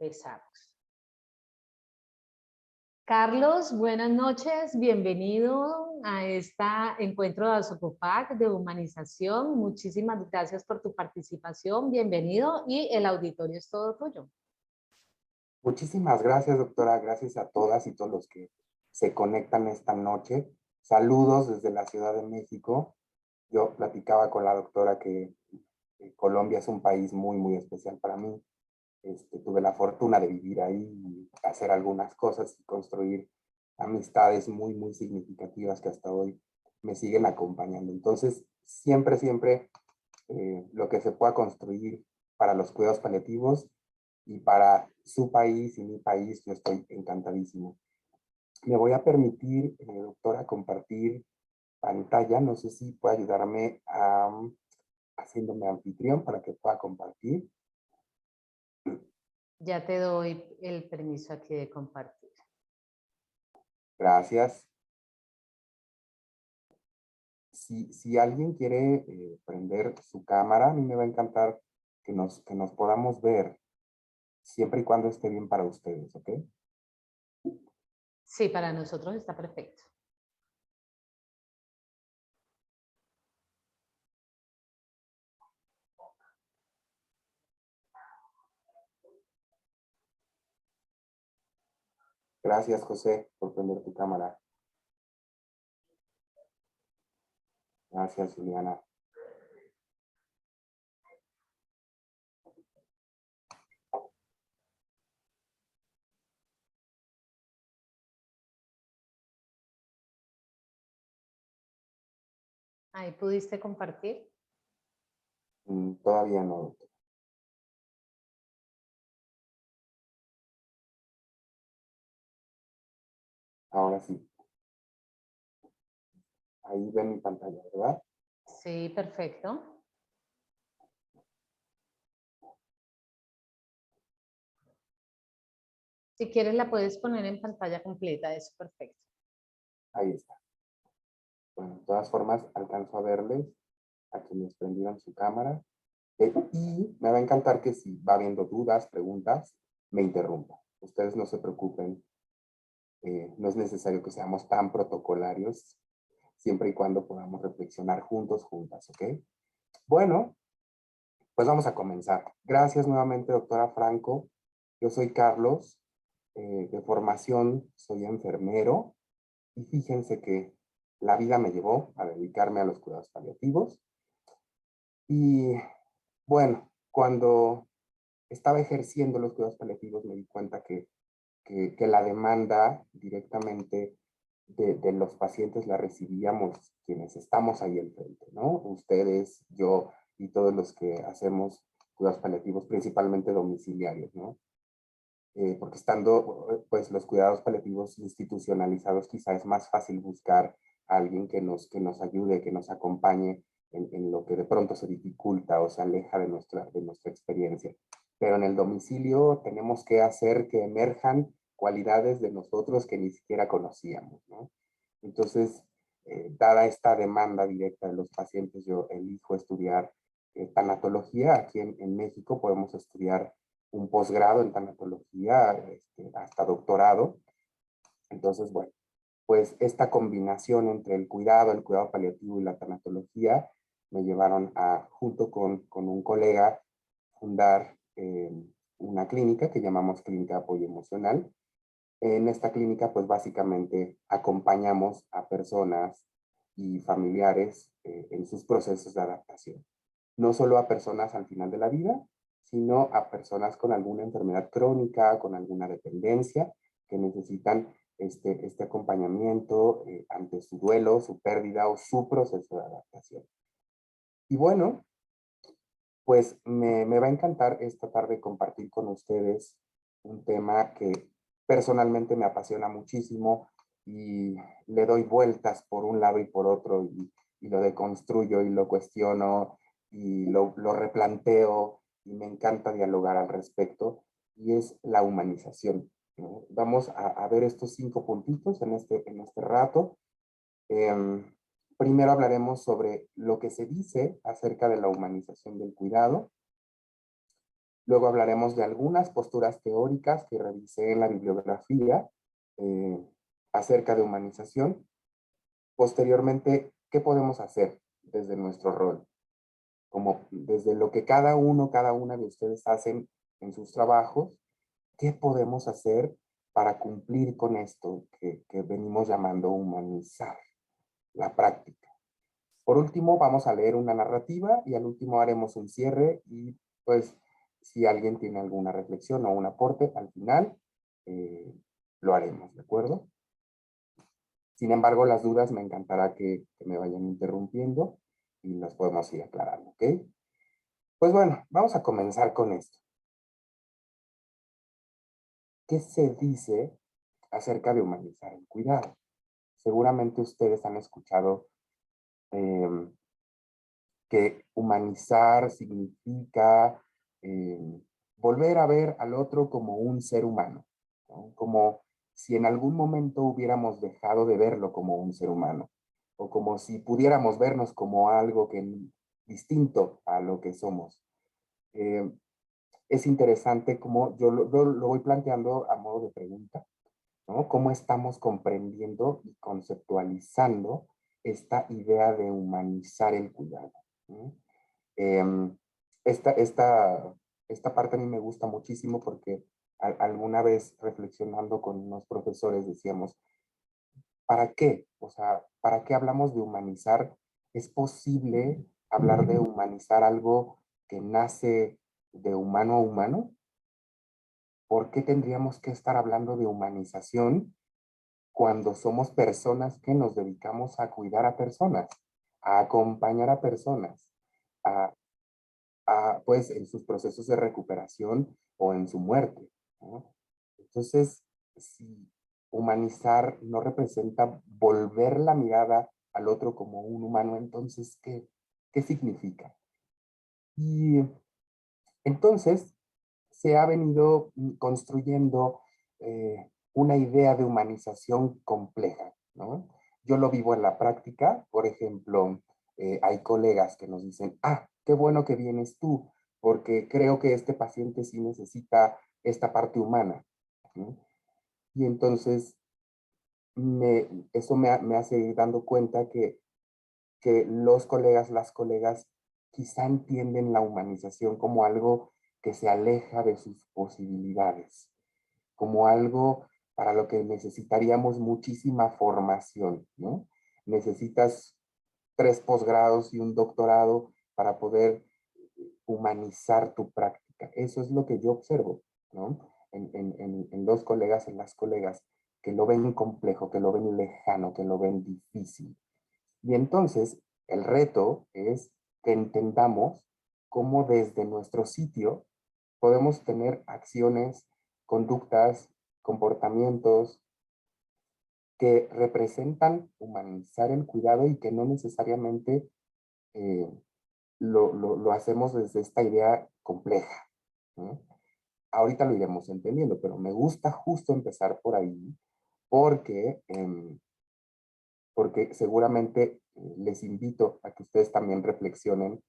empezamos. Carlos, buenas noches, bienvenido a este encuentro de Azocopac de humanización. Muchísimas gracias por tu participación, bienvenido y el auditorio es todo tuyo. Muchísimas gracias, doctora. Gracias a todas y todos los que se conectan esta noche. Saludos desde la Ciudad de México. Yo platicaba con la doctora que Colombia es un país muy, muy especial para mí. Tuve la fortuna de vivir ahí y hacer algunas cosas y construir amistades muy, muy significativas que hasta hoy me siguen acompañando. Entonces, siempre, siempre lo que se pueda construir para los cuidados paliativos y para su país y mi país, yo estoy encantadísimo. Me voy a permitir, doctora, compartir pantalla. No sé si puede ayudarme haciéndome anfitrión para que pueda compartir. Ya te doy el permiso aquí de compartir. Gracias. Si alguien quiere prender su cámara, a mí me va a encantar que nos podamos ver, siempre y cuando esté bien para ustedes, ¿ok? Sí, para nosotros está perfecto. Gracias, José, por prender tu cámara. Gracias, Juliana. Ahí pudiste compartir. Todavía no, doctor. Ahora sí. Ahí ven mi pantalla, ¿verdad? Sí, perfecto. Si quieres la puedes poner en pantalla completa, eso perfecto. Ahí está. Bueno, de todas formas, alcanzo a verles a quienes prendieron su cámara. Y me va a encantar que si va habiendo dudas, preguntas, me interrumpa. Ustedes no se preocupen. No es necesario que seamos tan protocolarios, siempre y cuando podamos reflexionar juntos, juntas, ¿ok? Bueno, pues vamos a comenzar. Gracias nuevamente, doctora Franco. Yo soy Carlos. De formación soy enfermero. Y fíjense que la vida me llevó a dedicarme a los cuidados paliativos. Y bueno, cuando estaba ejerciendo los cuidados paliativos me di cuenta que la demanda directamente de los pacientes la recibíamos quienes estamos ahí enfrente, ¿no? Ustedes, yo y todos los que hacemos cuidados paliativos, principalmente domiciliarios, ¿no? Porque estando pues los cuidados paliativos institucionalizados, quizá es más fácil buscar a alguien que nos ayude, que nos acompañe en lo que de pronto se dificulta o se aleja de nuestra experiencia. Pero en el domicilio tenemos que hacer que emerjan cualidades de nosotros que ni siquiera conocíamos, ¿no? Entonces, dada esta demanda directa de los pacientes, yo elijo estudiar tanatología. Aquí en México podemos estudiar un posgrado en tanatología, hasta doctorado. Entonces, bueno, pues esta combinación entre el cuidado paliativo y la tanatología me llevaron a, junto con un colega, fundar una clínica que llamamos Clínica de Apoyo Emocional. En esta clínica, pues básicamente acompañamos a personas y familiares en sus procesos de adaptación. No solo a personas al final de la vida, sino a personas con alguna enfermedad crónica, con alguna dependencia, que necesitan este acompañamiento ante su duelo, su pérdida o su proceso de adaptación. Y bueno, pues me va a encantar esta tarde compartir con ustedes un tema que personalmente me apasiona muchísimo y le doy vueltas por un lado y por otro y lo deconstruyo y lo cuestiono y lo replanteo y me encanta dialogar al respecto, y es la humanización, ¿no? Vamos a ver estos 5 puntitos en este rato. Primero hablaremos sobre lo que se dice acerca de la humanización del cuidado. Luego hablaremos de algunas posturas teóricas que revisé en la bibliografía acerca de humanización. Posteriormente, ¿qué podemos hacer desde nuestro rol? Como desde lo que cada una de ustedes hacen en sus trabajos, ¿qué podemos hacer para cumplir con esto que venimos llamando humanizar la práctica? Por último, vamos a leer una narrativa y al último haremos un cierre y pues si alguien tiene alguna reflexión o un aporte al final, lo haremos, ¿de acuerdo? Sin embargo, las dudas me encantará que me vayan interrumpiendo y las podemos ir aclarando, ¿ok? Pues bueno, vamos a comenzar con esto. ¿Qué se dice acerca de humanizar el cuidado? Seguramente ustedes han escuchado que humanizar significa volver a ver al otro como un ser humano, ¿no? Como si en algún momento hubiéramos dejado de verlo como un ser humano, o como si pudiéramos vernos como algo distinto a lo que somos. Es interesante como yo lo voy planteando a modo de pregunta, ¿no? ¿Cómo estamos comprendiendo y conceptualizando esta idea de humanizar el cuidado? ¿No? Eh, esta, esta, esta parte a mí me gusta muchísimo porque alguna vez reflexionando con unos profesores decíamos, ¿para qué? O sea, ¿para qué hablamos de humanizar? ¿Es posible hablar de humanizar algo que nace de humano a humano? ¿Por qué tendríamos que estar hablando de humanización cuando somos personas que nos dedicamos a cuidar a personas, a acompañar a personas, a, pues en sus procesos de recuperación o en su muerte, ¿no? Entonces, si humanizar no representa volver la mirada al otro como un humano, entonces, ¿qué significa? Y entonces se ha venido construyendo una idea de humanización compleja, ¿no? Yo lo vivo en la práctica, por ejemplo, hay colegas que nos dicen, ah, qué bueno que vienes tú, porque creo que este paciente sí necesita esta parte humana, ¿no? Y entonces eso me hace ir dando cuenta que los colegas, las colegas, quizá entienden la humanización como algo que se aleja de sus posibilidades, como algo para lo que necesitaríamos muchísima formación, ¿no? Necesitas 3 posgrados y un doctorado para poder humanizar tu práctica. Eso es lo que yo observo, ¿no? En los colegas, en las colegas, que lo ven complejo, que lo ven lejano, que lo ven difícil. Y entonces, el reto es que entendamos cómo desde nuestro sitio podemos tener acciones, conductas, comportamientos que representan humanizar el cuidado y que no necesariamente eh, lo hacemos desde esta idea compleja, ¿no? Ahorita lo iremos entendiendo, pero me gusta justo empezar por ahí porque porque seguramente les invito a que ustedes también reflexionen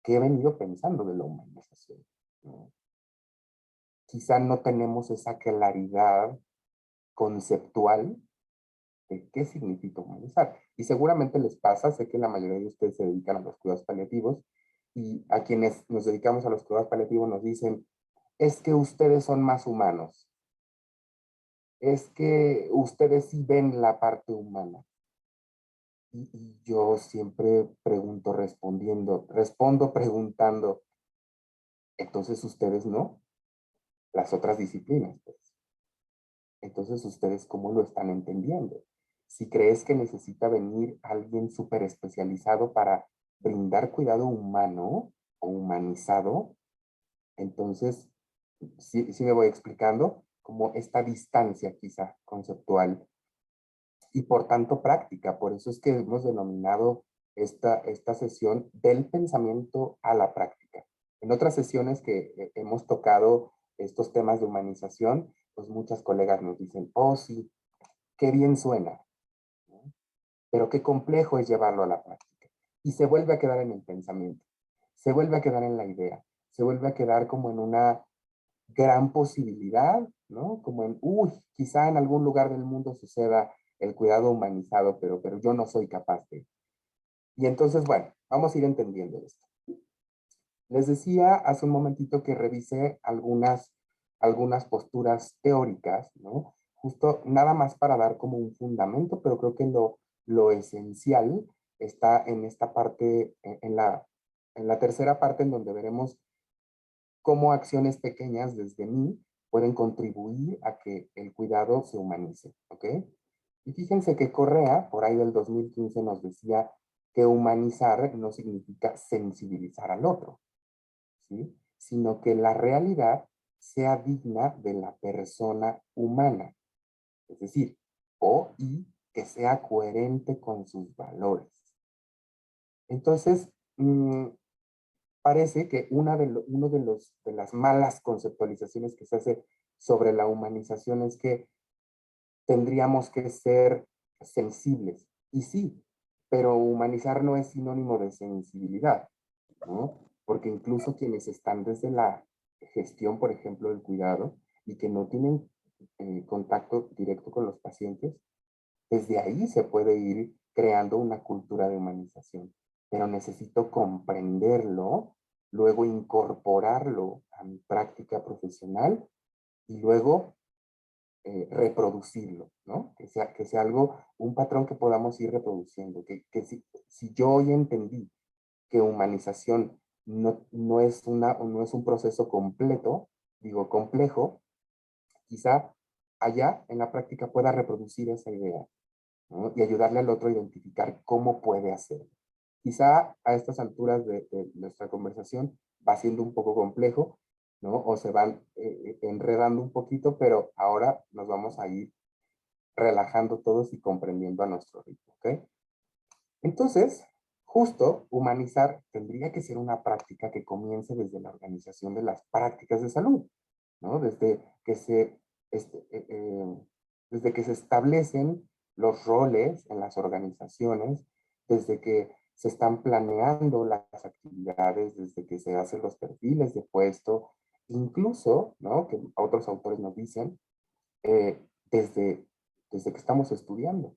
qué he venido pensando de la humanización, ¿no? Quizá no tenemos esa claridad conceptual de qué significa humanizar. Y seguramente les pasa, sé que la mayoría de ustedes se dedican a los cuidados paliativos y a quienes nos dedicamos a los cuidados paliativos nos dicen, es que ustedes son más humanos, es que ustedes sí ven la parte humana. Y yo siempre respondo preguntando, entonces ustedes no, las otras disciplinas, pues. Entonces ustedes, ¿cómo lo están entendiendo? Si crees que necesita venir alguien súper especializado para brindar cuidado humano o humanizado, entonces sí me voy explicando como esta distancia quizá conceptual y por tanto práctica. Por eso es que hemos denominado esta sesión del pensamiento a la práctica. En otras sesiones que hemos tocado estos temas de humanización, pues muchas colegas nos dicen, oh sí, qué bien suena, ¿no? Pero qué complejo es llevarlo a la práctica. Y se vuelve a quedar en el pensamiento, se vuelve a quedar en la idea, se vuelve a quedar como en una gran posibilidad, ¿no? Como en, uy, quizá en algún lugar del mundo suceda el cuidado humanizado, pero yo no soy capaz de. Y entonces, bueno, vamos a ir entendiendo esto. Les decía hace un momentito que revisé algunas posturas teóricas, ¿no? Justo nada más para dar como un fundamento, pero creo que lo esencial está en esta parte, en la tercera parte, en donde veremos cómo acciones pequeñas desde mí pueden contribuir a que el cuidado se humanice, ¿ok? Y fíjense que Correa, por ahí del 2015, nos decía que humanizar no significa sensibilizar al otro, ¿sí? Sino que la realidad sea digna de la persona humana, es decir, y que sea coherente con sus valores. Entonces, parece que de las malas conceptualizaciones que se hace sobre la humanización es que tendríamos que ser sensibles. Y sí, pero humanizar no es sinónimo de sensibilidad, ¿no? Porque incluso quienes están desde la gestión, por ejemplo, del cuidado, y que no tienen contacto directo con los pacientes, desde ahí se puede ir creando una cultura de humanización. Pero necesito comprenderlo, luego incorporarlo a mi práctica profesional y luego reproducirlo, ¿no? Que sea algo, un patrón que podamos ir reproduciendo. Que si yo hoy entendí que humanización no es un proceso completo, digo complejo, quizá allá en la práctica pueda reproducir esa idea, ¿no? Y ayudarle al otro a identificar cómo puede hacerlo. Quizá a estas alturas de nuestra conversación va siendo un poco complejo, ¿no? O se van enredando un poquito, pero ahora nos vamos a ir relajando todos y comprendiendo a nuestro ritmo, ¿ok? Entonces, justo humanizar tendría que ser una práctica que comience desde la organización de las prácticas de salud, ¿no? Este, eh, eh, desde que se establecen los roles en las organizaciones, desde que se están planeando las actividades, desde que se hacen los perfiles de puesto, incluso, ¿no? Que otros autores nos dicen, eh, desde, desde que estamos estudiando.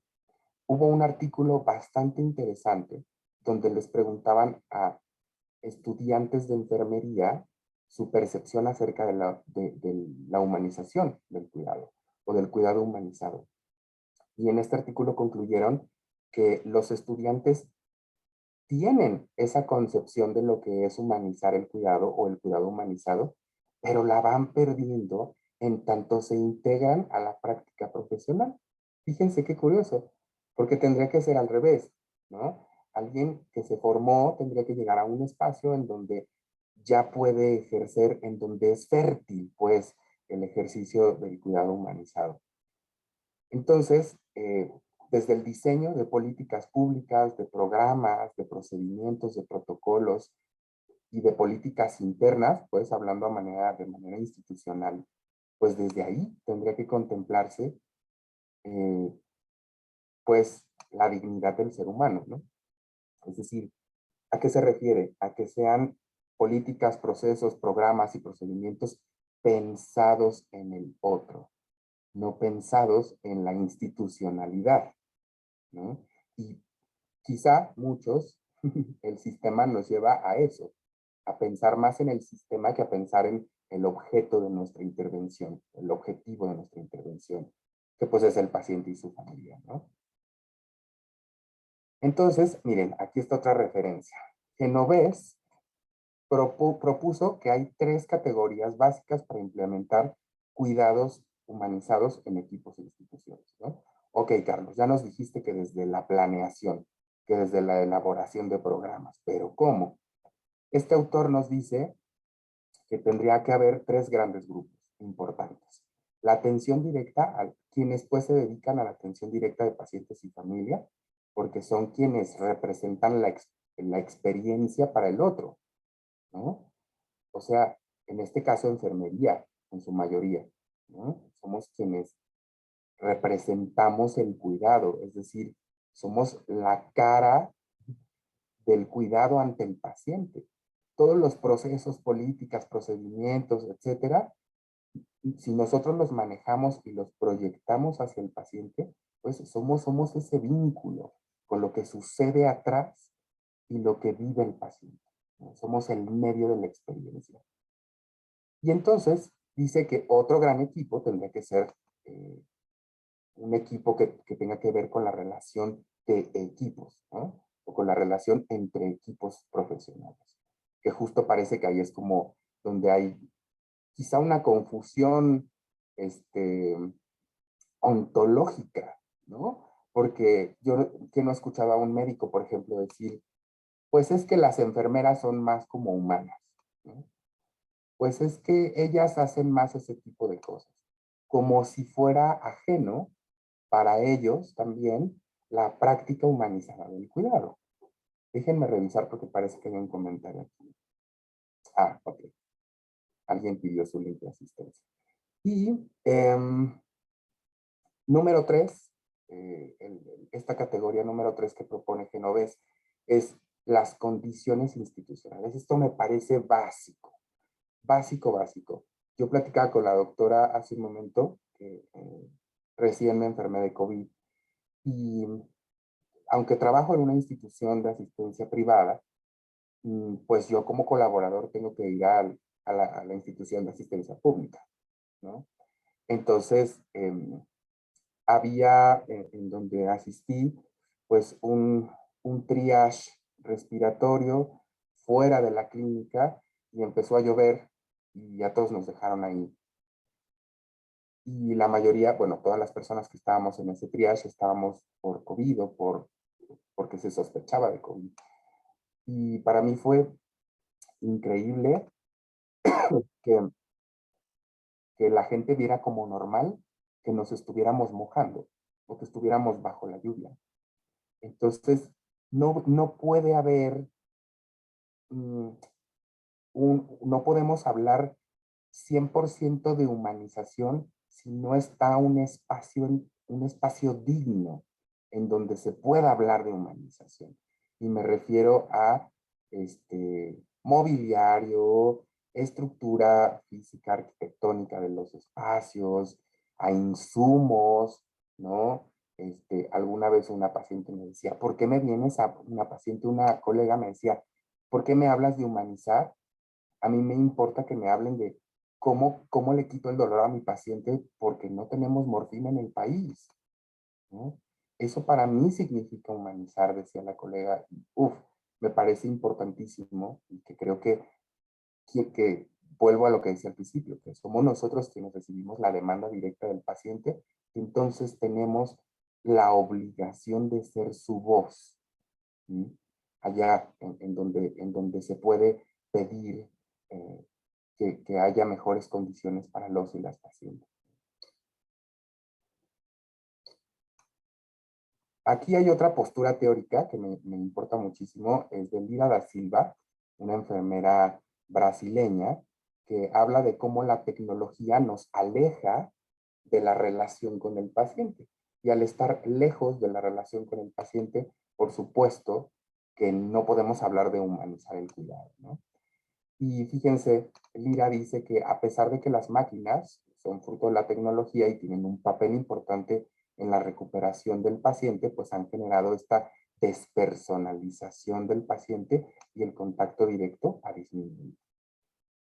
Hubo un artículo bastante interesante donde les preguntaban a estudiantes de enfermería su percepción acerca de la humanización del cuidado o del cuidado humanizado. Y en este artículo concluyeron que los estudiantes tienen esa concepción de lo que es humanizar el cuidado o el cuidado humanizado, pero la van perdiendo en tanto se integran a la práctica profesional. Fíjense qué curioso, porque tendría que ser al revés, ¿no? Alguien que se formó tendría que llegar a un espacio en donde ya puede ejercer, en donde es fértil, pues, el ejercicio del cuidado humanizado. Entonces, desde el diseño de políticas públicas, de programas, de procedimientos, de protocolos y de políticas internas, pues hablando de manera institucional, pues desde ahí tendría que contemplarse, eh, pues, la dignidad del ser humano, ¿no? Es decir, ¿a qué se refiere? A que sean políticas, procesos, programas y procedimientos pensados en el otro, no pensados en la institucionalidad, ¿no? Y quizá muchos, el sistema nos lleva a eso, a pensar más en el sistema que a pensar en el objeto de nuestra intervención, el objetivo de nuestra intervención, que pues es el paciente y su familia, ¿no? Entonces, miren, aquí está otra referencia. Genovés propuso que hay 3 categorías básicas para implementar cuidados humanizados en equipos e instituciones, ¿no? Ok, Carlos, ya nos dijiste que desde la planeación, que desde la elaboración de programas, pero ¿cómo? Este autor nos dice que tendría que haber 3 grandes grupos importantes. La atención directa a quienes pues se dedican a la atención directa de pacientes y familia, porque son quienes representan la experiencia para el otro, ¿no? O sea, en este caso enfermería, en su mayoría, ¿no? Somos quienes representamos el cuidado, es decir, somos la cara del cuidado ante el paciente. todos los procesos, políticas, procedimientos, etcétera, si nosotros los manejamos y los proyectamos hacia el paciente, pues somos ese vínculo con lo que sucede atrás y lo que vive el paciente, ¿no? Somos el medio de la experiencia. Y entonces dice que otro gran equipo tendría que ser un equipo que tenga que ver con la relación de equipos, ¿no? O con la relación entre equipos profesionales. Que justo parece que ahí es como donde hay quizá una confusión ontológica, ¿no? Porque yo que no escuchaba a un médico, por ejemplo, decir, pues es que las enfermeras son más como humanas, ¿no? Pues es que ellas hacen más ese tipo de cosas, como si fuera ajeno para ellos también la práctica humanizada del cuidado. Déjenme revisar porque parece que hay un comentario aquí. Ah, ok. Alguien pidió su link de asistencia. Y número 3, esta categoría número 3 que propone Genovés es las condiciones institucionales. Esto me parece básico, básico, básico. Yo platicaba con la doctora hace un momento, que recién me enfermé de COVID, y aunque trabajo en una institución de asistencia privada, pues yo como colaborador tengo que ir a la institución de asistencia pública, ¿no? Entonces, había en donde asistí, pues un triage respiratorio fuera de la clínica y empezó a llover y a todos nos dejaron ahí. Y la mayoría, bueno, todas las personas que estábamos en ese triage estábamos por COVID o porque se sospechaba de COVID. Y para mí fue increíble que, que la gente viera como normal que nos estuviéramos mojando o que estuviéramos bajo la lluvia. Entonces, no puede haber, no podemos hablar 100% de humanización si no está un espacio digno en donde se pueda hablar de humanización. Y me refiero a mobiliario, estructura física, arquitectónica de los espacios, a insumos, ¿no? Alguna vez una paciente me decía, ¿por qué me vienes a una paciente, una colega me decía, ¿por qué me hablas de humanizar? A mí me importa que me hablen de cómo le quito el dolor a mi paciente porque no tenemos morfina en el país, ¿no? Eso para mí significa humanizar, decía la colega. Uf, me parece importantísimo y que creo que vuelvo a lo que decía al principio, que somos nosotros quienes recibimos la demanda directa del paciente, entonces tenemos la obligación de ser su voz, ¿sí? Allá en donde se puede pedir que haya mejores condiciones para los y las pacientes. Aquí hay otra postura teórica que me importa muchísimo, es de Lira da Silva, una enfermera brasileña, que habla de cómo la tecnología nos aleja de la relación con el paciente. Y al estar lejos de la relación con el paciente, por supuesto que no podemos hablar de humanizar el cuidado, ¿no? Y fíjense, Lira dice que a pesar de que las máquinas son fruto de la tecnología y tienen un papel importante en la recuperación del paciente, pues han generado esta despersonalización del paciente y el contacto directo ha disminuido.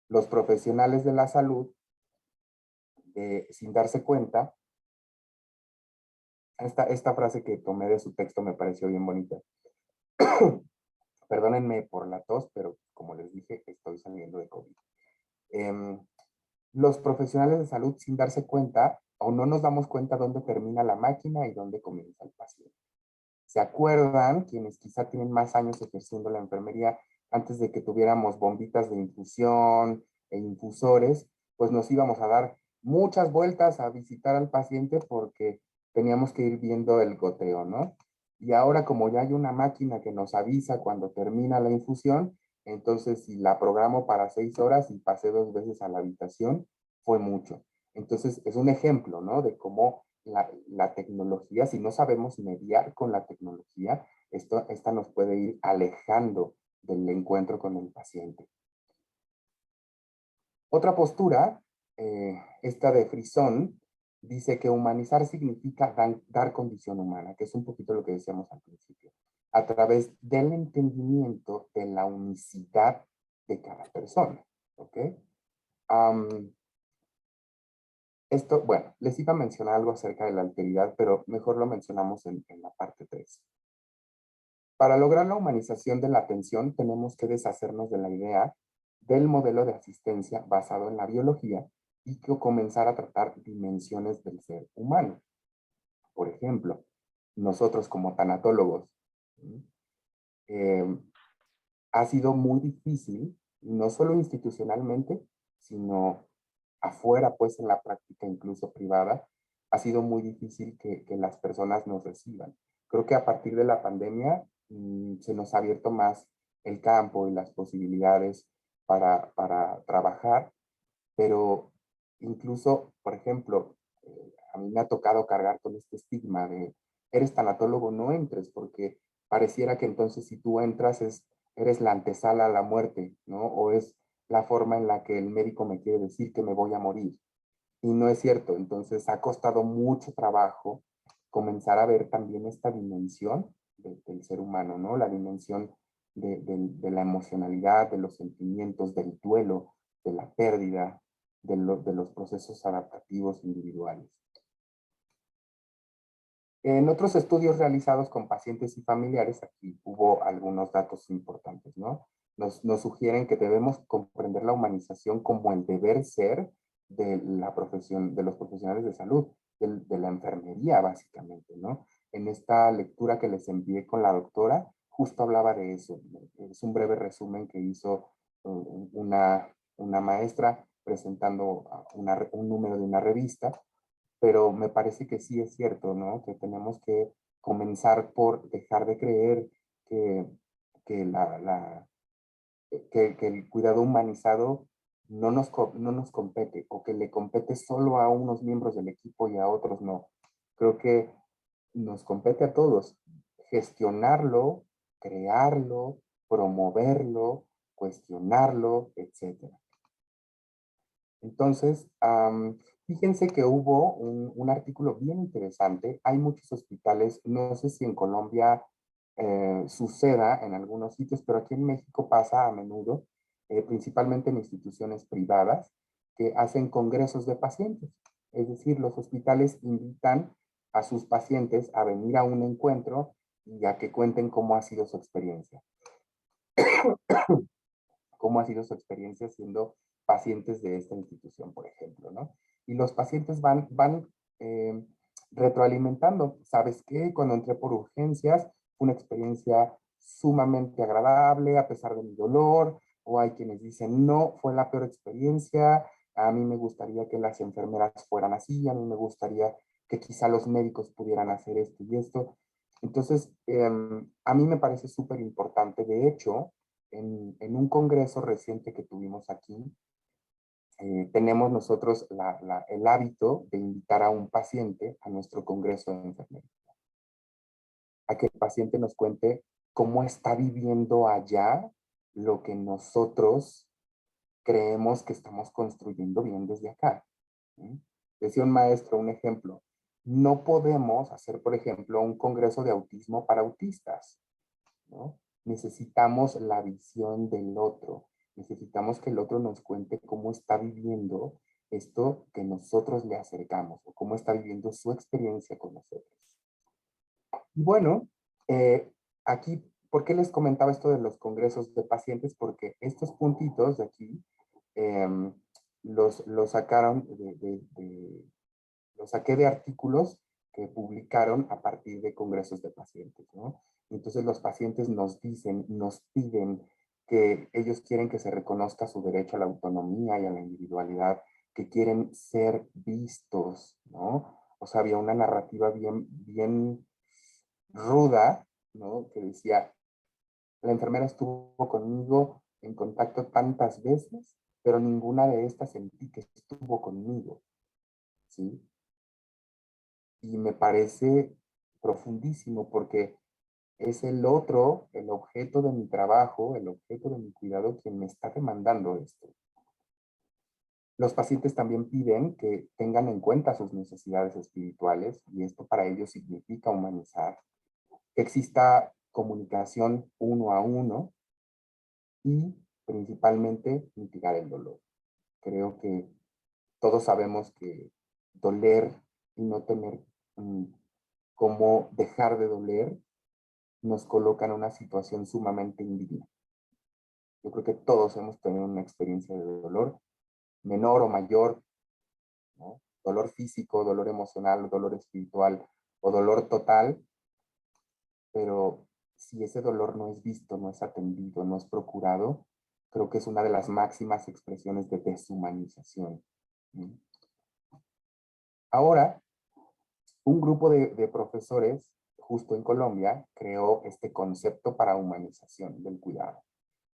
Los profesionales de la salud, sin darse cuenta, esta frase que tomé de su texto me pareció bien bonita. Perdónenme por la tos, pero como les dije, estoy saliendo de COVID. Los profesionales de salud, sin darse cuenta, o no nos damos cuenta dónde termina la máquina y dónde comienza el paciente. ¿Se acuerdan quienes quizá tienen más años ejerciendo la enfermería antes de que tuviéramos bombitas de infusión e infusores? Pues nos íbamos a dar muchas vueltas a visitar al paciente porque teníamos que ir viendo el goteo, ¿no? Y ahora como ya hay una máquina que nos avisa cuando termina la infusión, entonces si la programo para 6 horas y pasé 2 veces a la habitación, fue mucho. Entonces es un ejemplo, ¿no? De cómo la tecnología, si no sabemos mediar con la tecnología, esta nos puede ir alejando del encuentro con el paciente. Otra postura, esta de Frisson, dice que humanizar significa dar condición humana, que es un poquito lo que decíamos al principio, a través del entendimiento de la unicidad de cada persona. ¿Ok? Esto, bueno, les iba a mencionar algo acerca de la alteridad, pero mejor lo mencionamos en la parte 3. Para lograr la humanización de la atención, tenemos que deshacernos de la idea del modelo de asistencia basado en la biología y que comenzar a tratar dimensiones del ser humano. Por ejemplo, nosotros como tanatólogos, ha sido muy difícil, no solo institucionalmente, sino afuera, pues en la práctica incluso privada, ha sido muy difícil que las personas nos reciban. Creo que a partir de la pandemia se nos ha abierto más el campo y las posibilidades para trabajar, pero incluso, por ejemplo, a mí me ha tocado cargar con este estigma de, eres tanatólogo, no entres, porque pareciera que entonces si tú entras eres la antesala a la muerte, ¿no? O es la forma en la que el médico me quiere decir que me voy a morir. Y no es cierto, entonces ha costado mucho trabajo comenzar a ver también esta dimensión del ser humano, ¿no? La dimensión de la emocionalidad, de los sentimientos, del duelo, de la pérdida, de los procesos adaptativos individuales. En otros estudios realizados con pacientes y familiares, aquí hubo algunos datos importantes, ¿no? Nos sugieren que debemos comprender la humanización como el deber ser de la profesión, de los profesionales de salud, de la enfermería básicamente, ¿no? En esta lectura que les envié con la doctora, justo hablaba de eso. Es un breve resumen que hizo una maestra presentando un número de una revista, pero me parece que sí es cierto, ¿no? Que tenemos que comenzar por dejar de creer que, que, que el cuidado humanizado no nos compete o que le compete solo a unos miembros del equipo y a otros no. Creo que nos compete a todos gestionarlo, crearlo, promoverlo, cuestionarlo, etcétera. Entonces, fíjense que hubo un artículo bien interesante. Hay muchos hospitales, no sé si en Colombia suceda en algunos sitios, pero aquí en México pasa a menudo, principalmente en instituciones privadas, que hacen congresos de pacientes. Es decir, los hospitales invitan a sus pacientes a venir a un encuentro y a que cuenten cómo ha sido su experiencia. Cómo ha sido su experiencia siendo pacientes de esta institución, por ejemplo, ¿no? Y los pacientes van eh, retroalimentando. ¿Sabes qué? Cuando entré por urgencias, fue una experiencia sumamente agradable a pesar de mi dolor, o hay quienes dicen, no, fue la peor experiencia, a mí me gustaría que las enfermeras fueran así, a mí me gustaría que quizá los médicos pudieran hacer esto y esto. Entonces, a mí me parece súper importante. De hecho, en un congreso reciente que tuvimos aquí, tenemos nosotros el hábito de invitar a un paciente a nuestro congreso de enfermería. A que el paciente nos cuente cómo está viviendo allá lo que nosotros creemos que estamos construyendo bien desde acá. ¿Sí? Decía un maestro, un ejemplo, no podemos hacer, por ejemplo, un congreso de autismo para autistas, ¿no? Necesitamos la visión del otro. Necesitamos que el otro nos cuente cómo está viviendo esto que nosotros le acercamos o cómo está viviendo su experiencia con nosotros. Y bueno, aquí, ¿por qué les comentaba esto de los congresos de pacientes? Porque estos puntitos de aquí los sacaron los saqué de artículos que publicaron a partir de congresos de pacientes, ¿no? Entonces los pacientes nos dicen, nos piden que ellos quieren que se reconozca su derecho a la autonomía y a la individualidad, que quieren ser vistos, ¿no? O sea, había una narrativa bien ruda, ¿no? Que decía, la enfermera estuvo conmigo en contacto tantas veces, pero ninguna de estas sentí que estuvo conmigo, ¿sí? Y me parece profundísimo porque es el otro, el objeto de mi trabajo, el objeto de mi cuidado, quien me está demandando esto. Los pacientes también piden que tengan en cuenta sus necesidades espirituales y esto para ellos significa humanizar, que exista comunicación uno a uno y principalmente mitigar el dolor. Creo que todos sabemos que doler y no tener cómo dejar de doler nos coloca en una situación sumamente indigna. Yo creo que todos hemos tenido una experiencia de dolor, menor o mayor, ¿no? Dolor físico, dolor emocional, dolor espiritual o dolor total, pero si ese dolor no es visto, no es atendido, no es procurado, creo que es una de las máximas expresiones de deshumanización. Ahora, un grupo de profesores, justo en Colombia, creó este concepto para humanización del cuidado.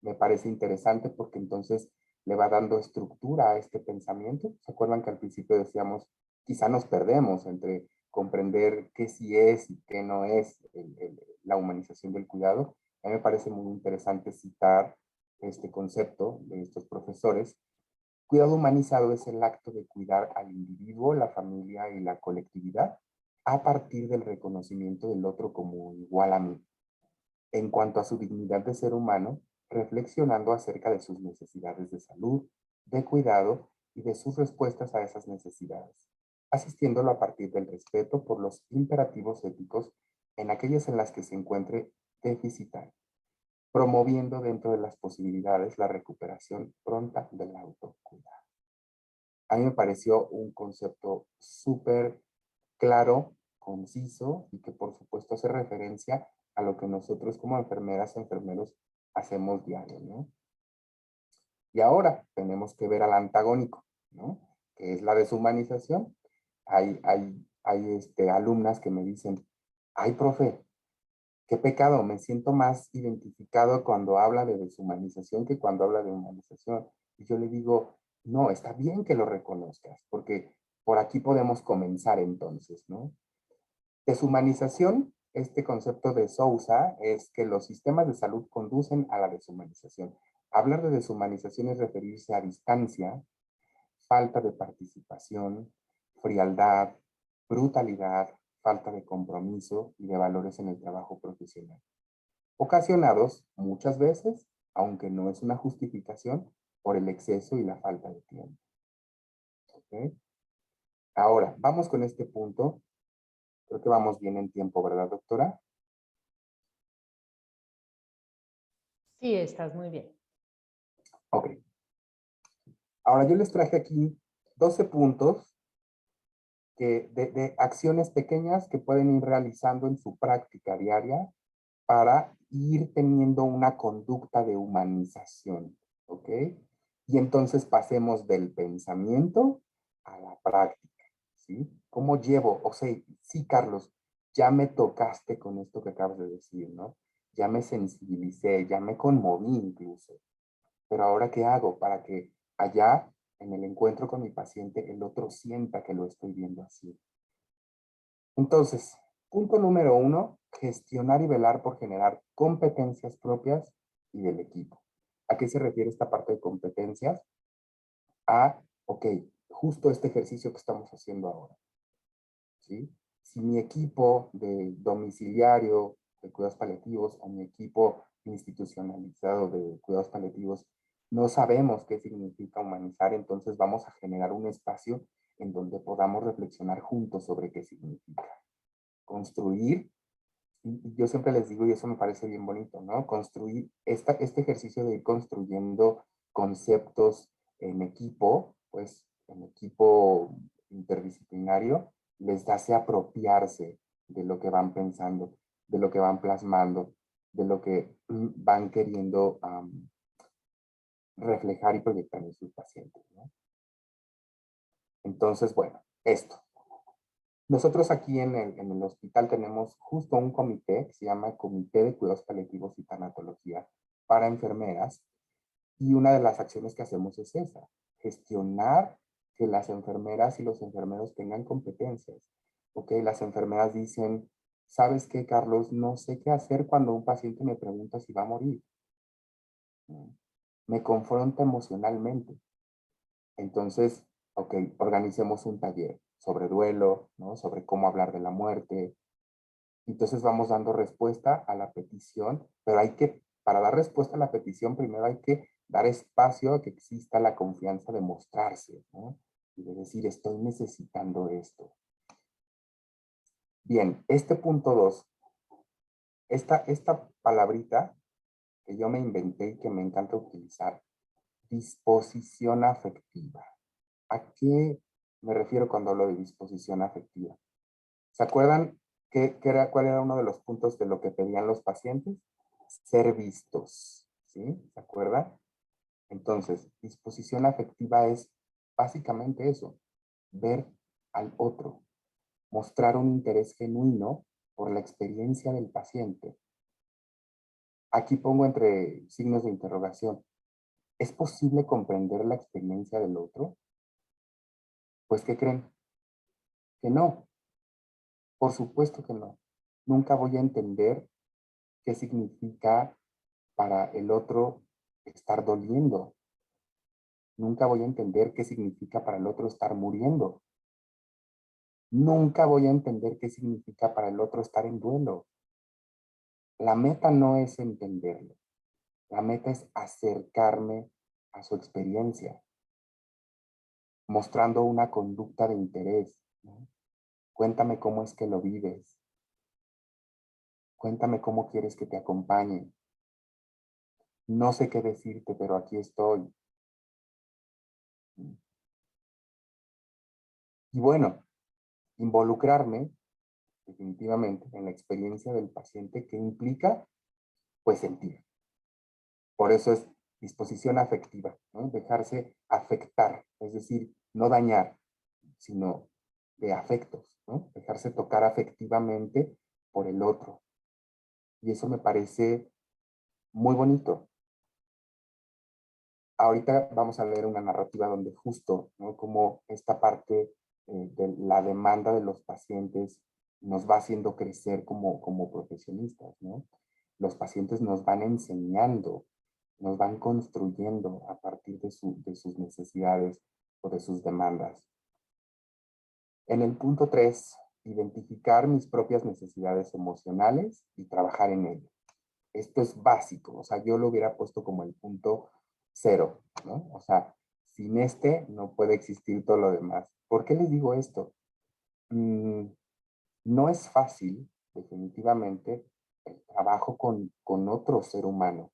Me parece interesante porque entonces le va dando estructura a este pensamiento. ¿Se acuerdan que al principio decíamos, quizá nos perdemos entre comprender qué sí es y qué no es la humanización del cuidado? A mí me parece muy interesante citar este concepto de estos profesores. Cuidado humanizado es el acto de cuidar al individuo, la familia y la colectividad a partir del reconocimiento del otro como igual a mí, en cuanto a su dignidad de ser humano, reflexionando acerca de sus necesidades de salud, de cuidado y de sus respuestas a esas necesidades, asistiéndolo a partir del respeto por los imperativos éticos en aquellas en las que se encuentre deficitario, promoviendo dentro de las posibilidades la recuperación pronta del autocuidado. A mí me pareció un concepto súper claro, conciso y que por supuesto hace referencia a lo que nosotros como enfermeras, enfermeros hacemos diario, ¿no? Y ahora tenemos que ver al antagónico, ¿no? Que es la deshumanización. Hay alumnas que me dicen, ay, profe, qué pecado, me siento más identificado cuando habla de deshumanización que cuando habla de humanización. Y yo le digo, no, está bien que lo reconozcas, porque por aquí podemos comenzar entonces, ¿no? Deshumanización, este concepto de Sousa, es que los sistemas de salud conducen a la deshumanización. Hablar de deshumanización es referirse a distancia, falta de participación, frialdad, brutalidad, falta de compromiso y de valores en el trabajo profesional. Ocasionados, muchas veces, aunque no es una justificación, por el exceso y la falta de tiempo. ¿Okay? Ahora, vamos con este punto. Creo que vamos bien en tiempo, ¿verdad, doctora? Sí, estás muy bien. Ok. Ahora yo les traje aquí 12 puntos de acciones pequeñas que pueden ir realizando en su práctica diaria para ir teniendo una conducta de humanización, ¿ok? Y entonces pasemos del pensamiento a la práctica, ¿sí? ¿Cómo llevo? O sea, sí, Carlos, ya me tocaste con esto que acabas de decir, ¿no? Ya me sensibilicé, ya me conmoví incluso. Pero ahora, ¿qué hago para que allá, en el encuentro con mi paciente, el otro sienta que lo estoy viendo así? Entonces, punto número 1, gestionar y velar por generar competencias propias y del equipo. ¿A qué se refiere esta parte de competencias? Ok, justo este ejercicio que estamos haciendo ahora, ¿sí? Si mi equipo de domiciliario de cuidados paliativos o mi equipo institucionalizado de cuidados paliativos no sabemos qué significa humanizar, entonces vamos a generar un espacio en donde podamos reflexionar juntos sobre qué significa. Construir, y yo siempre les digo, y eso me parece bien bonito, ¿no? Construir este ejercicio de ir construyendo conceptos en equipo, pues en equipo interdisciplinario, les hace apropiarse de lo que van pensando, de lo que van plasmando, de lo que van queriendo reflejar y proyectar en sus pacientes, ¿no? Entonces, bueno, esto. Nosotros aquí en el hospital tenemos justo un comité que se llama Comité de Cuidados Paliativos y Tanatología para enfermeras, y una de las acciones que hacemos es esa, gestionar que las enfermeras y los enfermeros tengan competencias. Ok, las enfermeras dicen, ¿sabes qué, Carlos? No sé qué hacer cuando un paciente me pregunta si va a morir. Me confronta emocionalmente. Entonces, ok, organicemos un taller sobre duelo, ¿no? Sobre cómo hablar de la muerte. Entonces vamos dando respuesta a la petición, pero para dar respuesta a la petición, primero hay que dar espacio a que exista la confianza de mostrarse, ¿no? Y de decir, estoy necesitando esto. Bien, este punto 2, esta palabrita que yo me inventé y que me encanta utilizar, disposición afectiva. ¿A qué me refiero cuando hablo de disposición afectiva? ¿Se acuerdan cuál era uno de los puntos de lo que pedían los pacientes? Ser vistos, ¿sí? ¿Se acuerdan? Entonces, disposición afectiva es básicamente eso, ver al otro, mostrar un interés genuino por la experiencia del paciente. Aquí pongo entre signos de interrogación, ¿es posible comprender la experiencia del otro? Pues, ¿qué creen? Que no, por supuesto que no. Nunca voy a entender qué significa para el otro estar doliendo. Nunca voy a entender qué significa para el otro estar muriendo. Nunca voy a entender qué significa para el otro estar en duelo. La meta no es entenderlo. La meta es acercarme a su experiencia, mostrando una conducta de interés, ¿no? Cuéntame cómo es que lo vives. Cuéntame cómo quieres que te acompañe. No sé qué decirte, pero aquí estoy. Y bueno, involucrarme definitivamente en la experiencia del paciente que implica, pues, sentir. Por eso es disposición afectiva, ¿no? Dejarse afectar, es decir, no dañar, sino de afectos, ¿no? Dejarse tocar afectivamente por el otro. Y eso me parece muy bonito. Ahorita vamos a leer una narrativa donde justo, ¿no? Como esta parte de la demanda de los pacientes nos va haciendo crecer como profesionistas, ¿no? Los pacientes nos van enseñando, nos van construyendo a partir de sus necesidades o de sus demandas. En el punto 3, identificar mis propias necesidades emocionales y trabajar en ello. Esto es básico, o sea, yo lo hubiera puesto como el punto 0, ¿no? O sea, sin este no puede existir todo lo demás. ¿Por qué les digo esto? No es fácil, definitivamente, el trabajo con otro ser humano,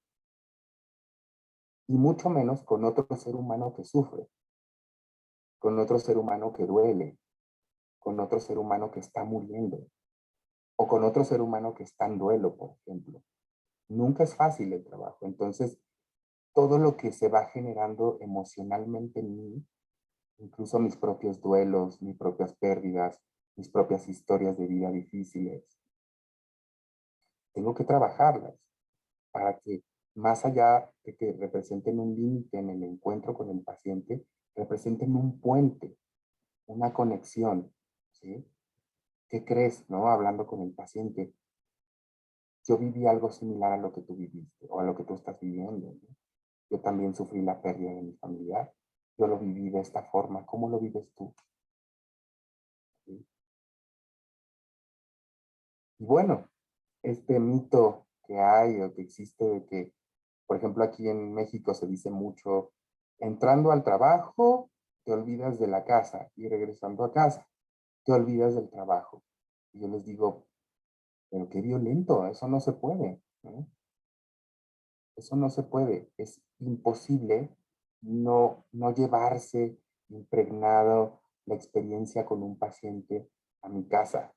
y mucho menos con otro ser humano que sufre, con otro ser humano que duele, con otro ser humano que está muriendo, o con otro ser humano que está en duelo, por ejemplo. Nunca es fácil el trabajo. Entonces, todo lo que se va generando emocionalmente en mí, incluso mis propios duelos, mis propias pérdidas, mis propias historias de vida difíciles, tengo que trabajarlas para que más allá de que representen un límite en el encuentro con el paciente, representen un puente, una conexión, ¿sí? ¿Qué crees, no? Hablando con el paciente, yo viví algo similar a lo que tú viviste o a lo que tú estás viviendo, ¿no? Yo también sufrí la pérdida de mi familiar. Yo lo viví de esta forma. ¿Cómo lo vives tú? ¿Sí? Y bueno, este mito que hay o que existe de que, por ejemplo, aquí en México se dice mucho, entrando al trabajo, te olvidas de la casa y regresando a casa, te olvidas del trabajo. Y yo les digo, pero qué violento, eso no se puede, ¿no? Eso no se puede, es imposible no llevarse impregnado la experiencia con un paciente a mi casa.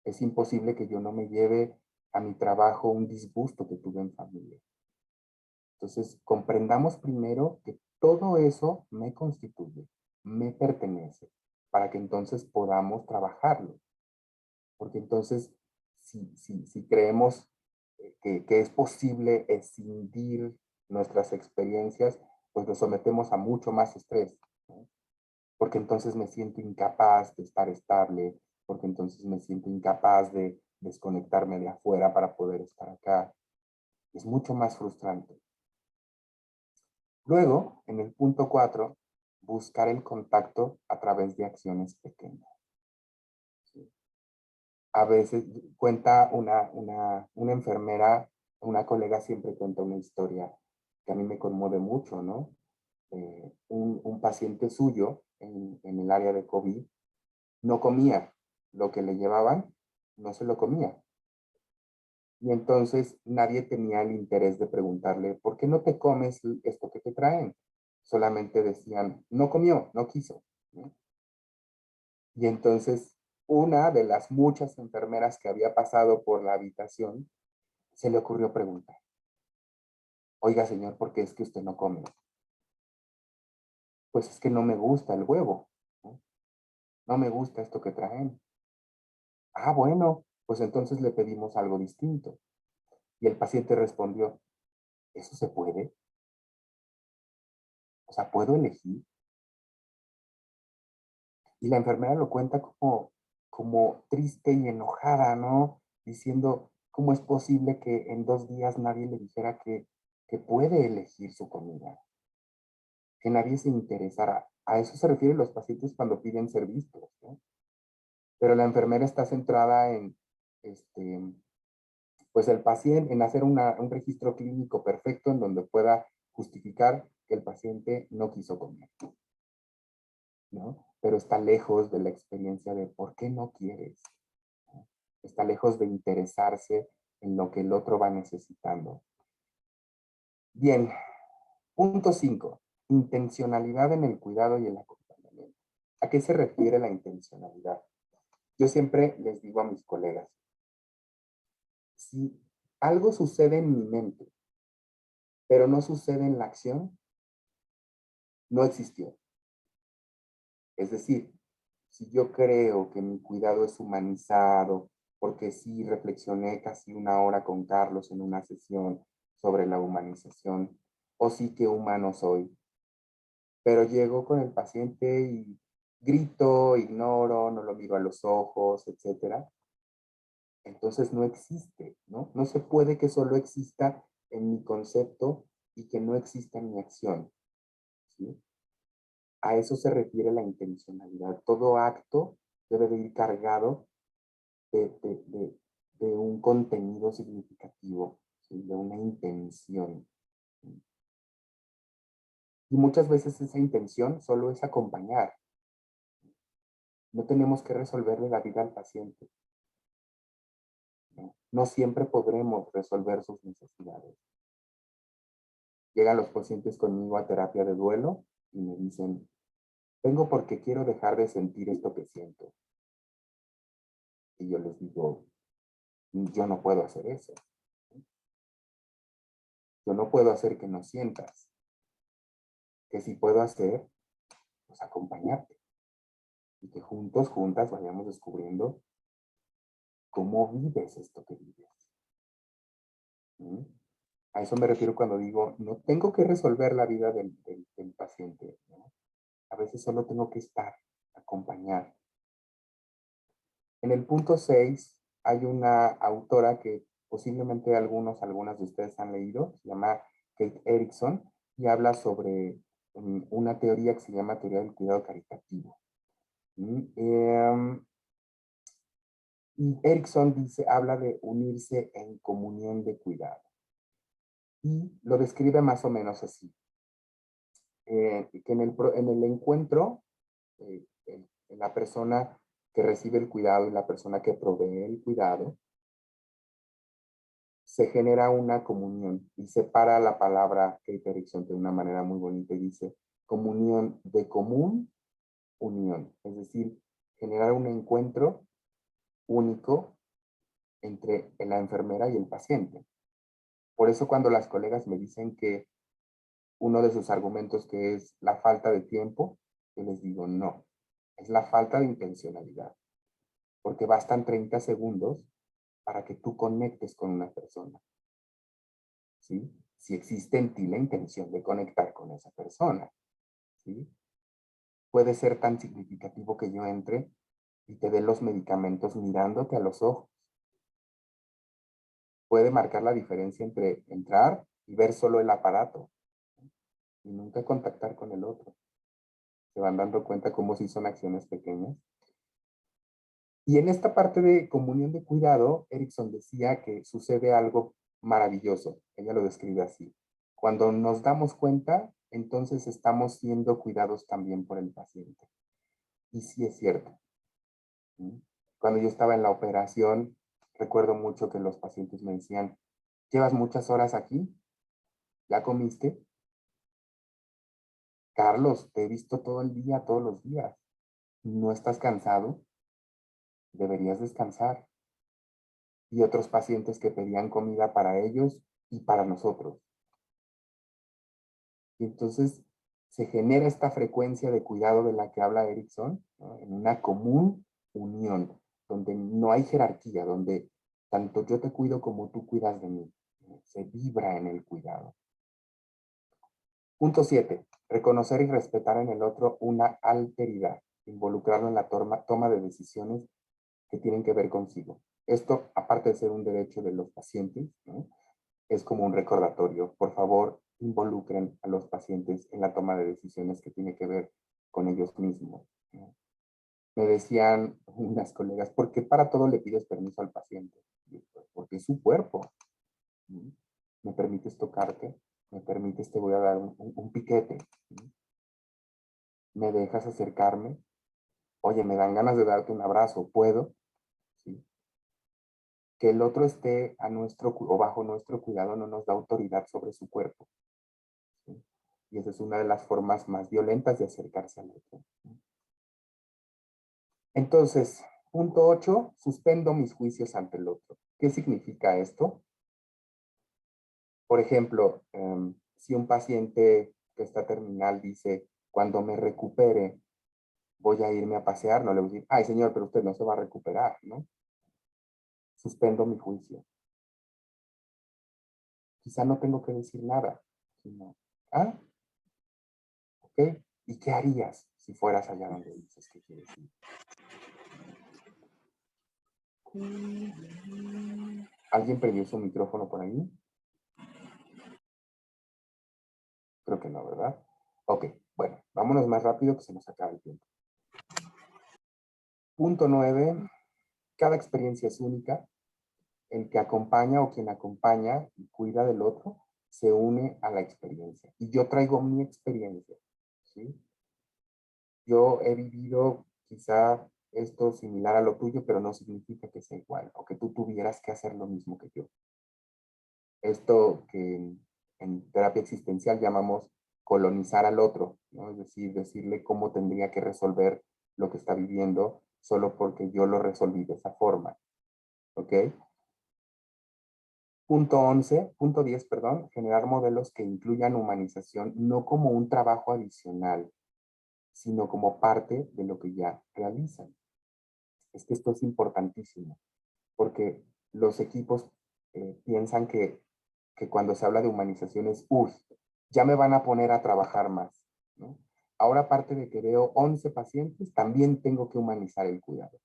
Es imposible que yo no me lleve a mi trabajo un disgusto que tuve en familia. Entonces, comprendamos primero que todo eso me constituye, me pertenece, para que entonces podamos trabajarlo. Porque entonces, si creemos que es posible escindir nuestras experiencias, pues nos sometemos a mucho más estrés, ¿no? Porque entonces me siento incapaz de estar estable, porque entonces me siento incapaz de desconectarme de afuera para poder estar acá. Es mucho más frustrante. Luego, en el punto 4, buscar el contacto a través de acciones pequeñas. ¿Sí? A veces cuenta una enfermera, una colega siempre cuenta una historia que a mí me conmueve mucho, ¿no? Un paciente suyo en el área de COVID no comía lo que le llevaban, no se lo comía. Y entonces nadie tenía el interés de preguntarle, ¿por qué no te comes esto que te traen? Solamente decían, no comió, no quiso, ¿no? Y entonces una de las muchas enfermeras que había pasado por la habitación, se le ocurrió preguntar, oiga señor, ¿por qué es que usted no come? Pues es que no me gusta el huevo, ¿no? No me gusta esto que traen. Ah, bueno, pues entonces le pedimos algo distinto. Y el paciente respondió, ¿eso se puede? O sea, ¿puedo elegir? Y la enfermera lo cuenta como triste y enojada, ¿no? Diciendo, ¿cómo es posible que en 2 días nadie le dijera que puede elegir su comida? Que nadie se interesara. A eso se refieren los pacientes cuando piden ser vistos, ¿no? Pero la enfermera está centrada en, pues el paciente, en hacer un registro clínico perfecto en donde pueda justificar que el paciente no quiso comer, ¿no? Pero está lejos de la experiencia de por qué no quieres, ¿no? Está lejos de interesarse en lo que el otro va necesitando. Bien, punto 5. Intencionalidad en el cuidado y el acompañamiento. ¿A qué se refiere la intencionalidad? Yo siempre les digo a mis colegas, si algo sucede en mi mente, pero no sucede en la acción, no existió. Es decir, si yo creo que mi cuidado es humanizado, porque sí reflexioné casi 1 hora con Carlos en una sesión sobre la humanización, o sí que humano soy, pero llego con el paciente y grito, ignoro, no lo miro a los ojos, etcétera, entonces no existe, ¿no? No se puede que solo exista en mi concepto y que no exista en mi acción, ¿sí? A eso se refiere la intencionalidad. Todo acto debe de ir cargado de un contenido significativo, ¿sí? De una intención. Y muchas veces esa intención solo es acompañar. No tenemos que resolverle la vida al paciente. No siempre podremos resolver sus necesidades. Llegan los pacientes conmigo a terapia de duelo y me dicen, vengo porque quiero dejar de sentir esto que siento. Y yo les digo, yo no puedo hacer eso. Yo no puedo hacer que no sientas. Que sí puedo hacer, pues acompañarte. Y que juntos, juntas, vayamos descubriendo cómo vives esto que vives. ¿Mm? A eso me refiero cuando digo, no tengo que resolver la vida del paciente, ¿no? A veces solo tengo que estar, acompañar. En el punto 6 hay una autora que posiblemente algunas de ustedes han leído, se llama Kate Erickson, y habla sobre una teoría que se llama teoría del cuidado caritativo. Y Erickson habla de unirse en comunión de cuidado. Y lo describe más o menos así. Que en el encuentro, la persona que recibe el cuidado y la persona que provee el cuidado, se genera una comunión y separa la palabra Kate Erickson de una manera muy bonita y dice comunión de común unión, es decir, generar un encuentro único entre la enfermera y el paciente. Por eso cuando las colegas me dicen que uno de sus argumentos que es la falta de tiempo, yo les digo no, es la falta de intencionalidad, porque bastan 30 segundos para que tú conectes con una persona. ¿Sí? Si existe en ti la intención de conectar con esa persona, ¿sí? Puede ser tan significativo que yo entre y te dé los medicamentos mirándote a los ojos. Puede marcar la diferencia entre entrar y ver solo el aparato y nunca contactar con el otro. Se van dando cuenta cómo sí son acciones pequeñas. Y en esta parte de comunión de cuidado, Erickson decía que sucede algo maravilloso. Ella lo describe así. Cuando nos damos cuenta, entonces estamos siendo cuidados también por el paciente. Y sí es cierto. Cuando yo estaba en la operación, recuerdo mucho que los pacientes me decían, ¿llevas muchas horas aquí? ¿Ya comiste? Carlos, te he visto todo el día, todos los días. ¿No estás cansado? Deberías descansar. Y otros pacientes que pedían comida para ellos y para nosotros. Y entonces se genera esta frecuencia de cuidado de la que habla Erickson, ¿no? En una común unión, donde no hay jerarquía, donde tanto yo te cuido como tú cuidas de mí. Se vibra en el cuidado. Punto 7. Reconocer y respetar en el otro una alteridad. Involucrarlo en la toma de decisiones que tienen que ver consigo. Esto, aparte de ser un derecho de los pacientes, ¿no? Es como un recordatorio. Por favor, involucren a los pacientes en la toma de decisiones que tiene que ver con ellos mismos, ¿no? Me decían unas colegas, ¿por qué para todo le pides permiso al paciente? Porque es su cuerpo. ¿No? ¿Me permites tocarte? ¿Me permites, te voy a dar un piquete? ¿No? ¿Me dejas acercarme? Oye, me dan ganas de darte un abrazo, ¿puedo? ¿Sí? Que el otro esté a nuestro o bajo nuestro cuidado no nos da autoridad sobre su cuerpo. ¿Sí? Y esa es una de las formas más violentas de acercarse al otro. Entonces, punto 8, suspendo mis juicios ante el otro. ¿Qué significa esto? Por ejemplo, si un paciente que está terminal dice, cuando me recupere, voy a irme a pasear, no le voy a decir, ay señor, pero usted no se va a recuperar, ¿no? Suspendo mi juicio. Quizá no tengo que decir nada, sino, ah, ok, ¿y qué harías si fueras allá donde dices que quieres ir? ¿Alguien prendió su micrófono por ahí? Creo que no, ¿verdad? Ok, bueno, vámonos más rápido que se nos acaba el tiempo. Punto 9, cada experiencia es única. El que acompaña o quien acompaña y cuida del otro se une a la experiencia. Y yo traigo mi experiencia, ¿sí? Yo he vivido quizá esto similar a lo tuyo, pero no significa que sea igual o que tú tuvieras que hacer lo mismo que yo. Esto que en terapia existencial llamamos colonizar al otro, ¿no? Es decir, decirle cómo tendría que resolver lo que está viviendo solo porque yo lo resolví de esa forma, ¿ok? Punto 10, perdón, generar modelos que incluyan humanización no como un trabajo adicional, sino como parte de lo que ya realizan. Es que esto es importantísimo, porque los equipos piensan que cuando se habla de humanización es, uy, ya me van a poner a trabajar más, ¿no? Ahora, aparte de que veo 11 pacientes, también tengo que humanizar el cuidado.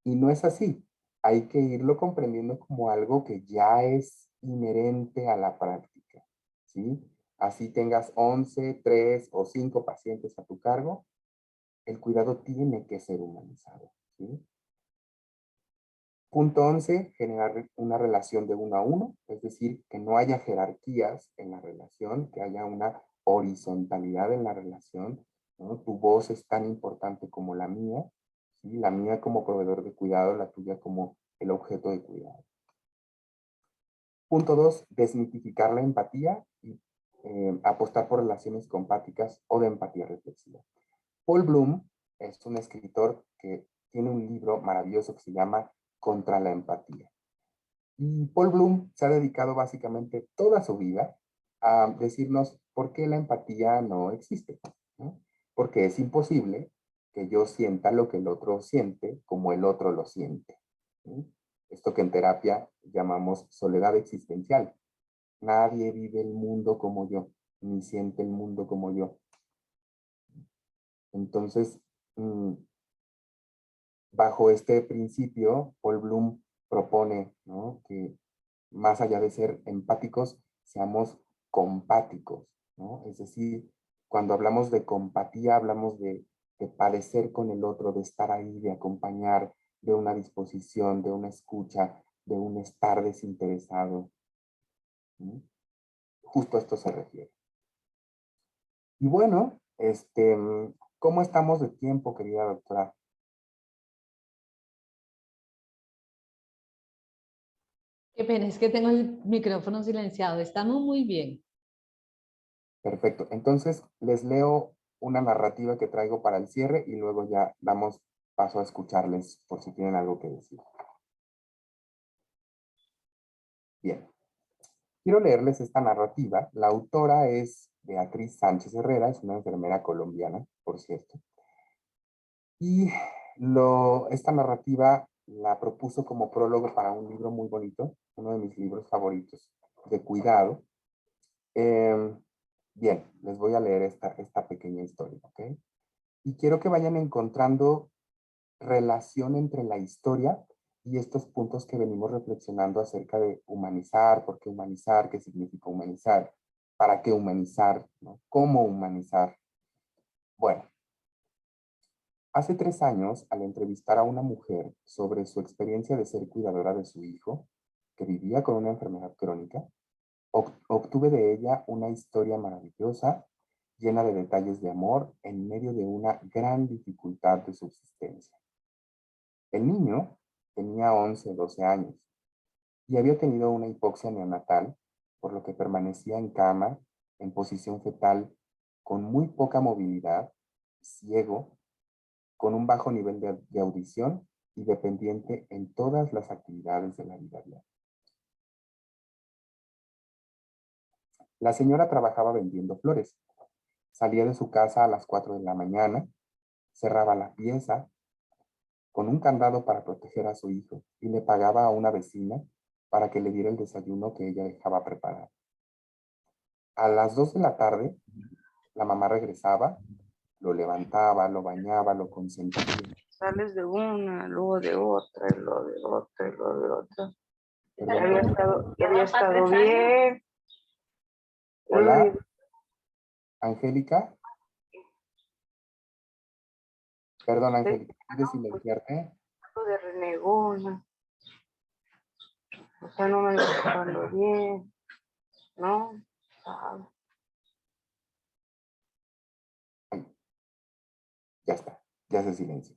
Y no es así. Hay que irlo comprendiendo como algo que ya es inherente a la práctica, ¿sí? Así tengas 11, 3 o 5 pacientes a tu cargo, el cuidado tiene que ser humanizado, ¿sí? Punto 11, generar una relación de uno a uno, es decir, que no haya jerarquías en la relación, que haya una horizontalidad en la relación, ¿no? Tu voz es tan importante como la mía, ¿sí? La mía como proveedor de cuidado, la tuya como el objeto de cuidado. Punto 2, desmitificar la empatía y apostar por relaciones compáticas o de empatía reflexiva. Paul Bloom es un escritor que tiene un libro maravilloso que se llama Contra la empatía. Y Paul Bloom se ha dedicado básicamente toda su vida a decirnos por qué la empatía no existe, ¿no? Porque es imposible que yo sienta lo que el otro siente como el otro lo siente, ¿sí? Esto que en terapia llamamos soledad existencial. Nadie vive el mundo como yo, ni siente el mundo como yo. Entonces, bajo este principio, Paul Bloom propone, ¿no?, que más allá de ser empáticos, seamos compáticos, ¿no? Es decir, cuando hablamos de compatía, hablamos de padecer con el otro, de estar ahí, de acompañar, de una disposición, de una escucha, de un estar desinteresado. ¿Sí? Justo a esto se refiere. Y bueno, ¿cómo estamos de tiempo, querida doctora? Qué pena, es que tengo el micrófono silenciado. Estamos muy bien. Perfecto. Entonces, les leo una narrativa que traigo para el cierre y luego ya damos paso a escucharles por si tienen algo que decir. Bien. Quiero leerles esta narrativa. La autora es Beatriz Sánchez Herrera, es una enfermera colombiana, por cierto. Y esta narrativa la propuso como prólogo para un libro muy bonito, uno de mis libros favoritos, de cuidado. Bien, les voy a leer esta pequeña historia, ¿ok? Y quiero que vayan encontrando relación entre la historia y estos puntos que venimos reflexionando acerca de humanizar, por qué humanizar, qué significa humanizar, para qué humanizar, ¿no? Cómo humanizar. Bueno, hace 3 años, al entrevistar a una mujer sobre su experiencia de ser cuidadora de su hijo, que vivía con una enfermedad crónica, obtuve de ella una historia maravillosa, llena de detalles de amor en medio de una gran dificultad de subsistencia. El niño tenía 11 o 12 años y había tenido una hipoxia neonatal, por lo que permanecía en cama, en posición fetal, con muy poca movilidad, ciego, con un bajo nivel de audición y dependiente en todas las actividades de la vida diaria. La señora trabajaba vendiendo flores. Salía de su casa a las 4 de la mañana, cerraba la pieza con un candado para proteger a su hijo y le pagaba a una vecina para que le diera el desayuno que ella dejaba preparar. A las 2 de la tarde, la mamá regresaba, lo levantaba, lo bañaba, lo consentía. Sales de una, luego de otra, y luego de otra, y luego de otra. Perdón, Había estado bien. Hola, Angélica. Perdón, Angélica, ¿puedes silenciarte? De renegona. O sea, no me lo estoy pasando bien. ¿No? Ay, ya está, ya se silenció.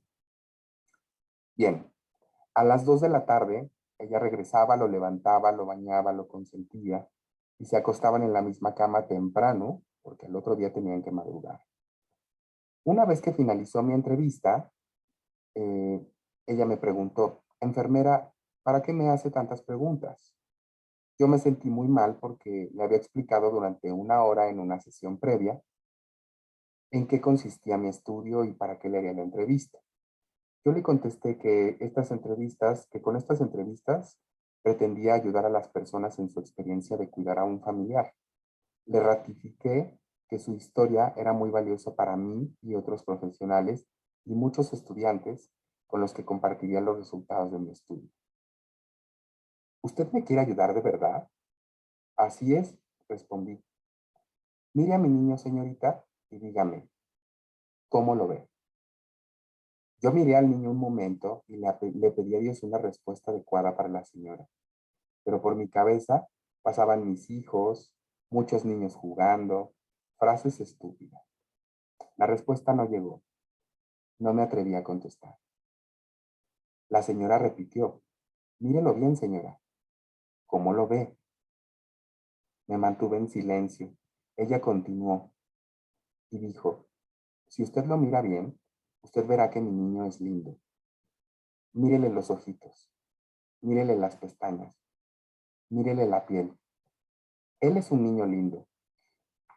Bien, a las 2 de la tarde, ella regresaba, lo levantaba, lo bañaba, lo consentía y se acostaban en la misma cama temprano porque el otro día tenían que madrugar. Una vez que finalizó mi entrevista, ella me preguntó, enfermera, ¿para qué me hace tantas preguntas? Yo me sentí muy mal porque le había explicado durante 1 hora en una sesión previa en qué consistía mi estudio y para qué le haría la entrevista. Yo le contesté que con estas entrevistas pretendía ayudar a las personas en su experiencia de cuidar a un familiar. Le ratifiqué que su historia era muy valiosa para mí y otros profesionales y muchos estudiantes con los que compartiría los resultados de mi estudio. ¿Usted me quiere ayudar de verdad? Así es, respondí. Mire a mi niño, señorita, y dígame, ¿cómo lo ve? Yo miré al niño un momento y le pedí a Dios una respuesta adecuada para la señora. Pero por mi cabeza pasaban mis hijos, muchos niños jugando, frases estúpidas. La respuesta no llegó. No me atreví a contestar. La señora repitió, mírelo bien, señora. ¿Cómo lo ve? Me mantuve en silencio. Ella continuó y dijo, si usted lo mira bien, usted verá que mi niño es lindo. Mírele los ojitos, mírele las pestañas, mírele la piel. Él es un niño lindo,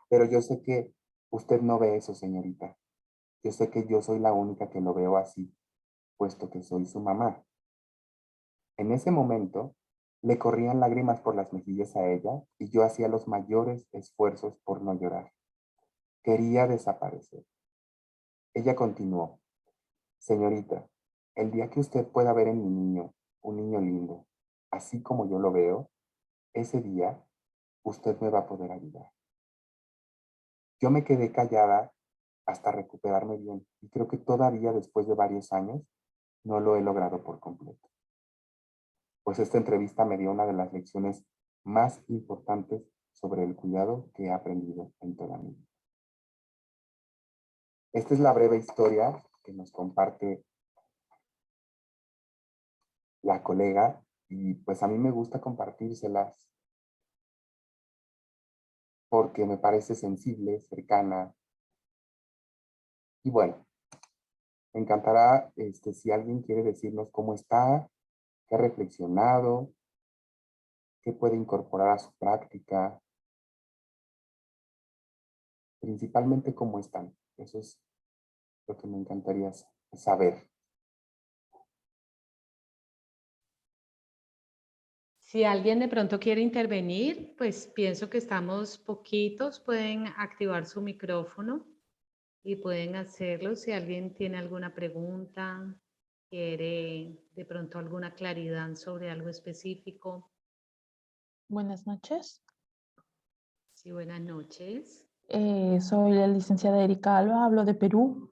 pero yo sé que usted no ve eso, señorita. Yo sé que yo soy la única que lo veo así, puesto que soy su mamá. En ese momento, le corrían lágrimas por las mejillas a ella y yo hacía los mayores esfuerzos por no llorar. Quería desaparecer. Ella continuó, señorita, El día que usted pueda ver en mi niño un niño lindo, así como yo lo veo, ese día usted me va a poder ayudar. Yo me quedé callada hasta recuperarme bien y creo que todavía después de varios años no lo he logrado por completo. Pues esta entrevista me dio una de las lecciones más importantes sobre el cuidado que he aprendido en toda mi vida. Esta es la breve historia que nos comparte la colega y pues a mí me gusta compartírselas porque me parece sensible, cercana y bueno, me encantará si alguien quiere decirnos cómo está, qué ha reflexionado, qué puede incorporar a su práctica, principalmente cómo están. Eso es lo que me encantaría saber. Si alguien de pronto quiere intervenir, pues pienso que estamos poquitos, pueden activar su micrófono y pueden hacerlo. Si alguien tiene alguna pregunta, quiere de pronto alguna claridad sobre algo específico. Buenas noches. Sí, buenas noches. Soy la licenciada Erika Alba, hablo de Perú.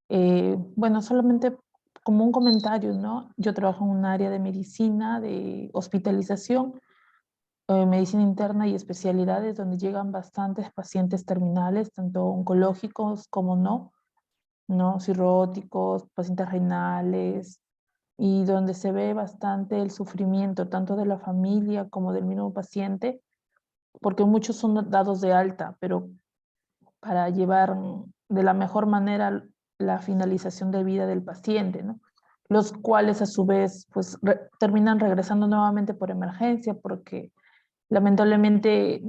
Bueno, solamente como un comentario, ¿no? Yo trabajo en un área de medicina, de hospitalización, medicina interna y especialidades donde llegan bastantes pacientes terminales, tanto oncológicos como no cirróticos, pacientes renales, y donde se ve bastante el sufrimiento tanto de la familia como del mismo paciente, porque muchos son dados de alta, pero para llevar de la mejor manera la finalización de vida del paciente, ¿no? Los cuales a su vez pues terminan regresando nuevamente por emergencia porque lamentablemente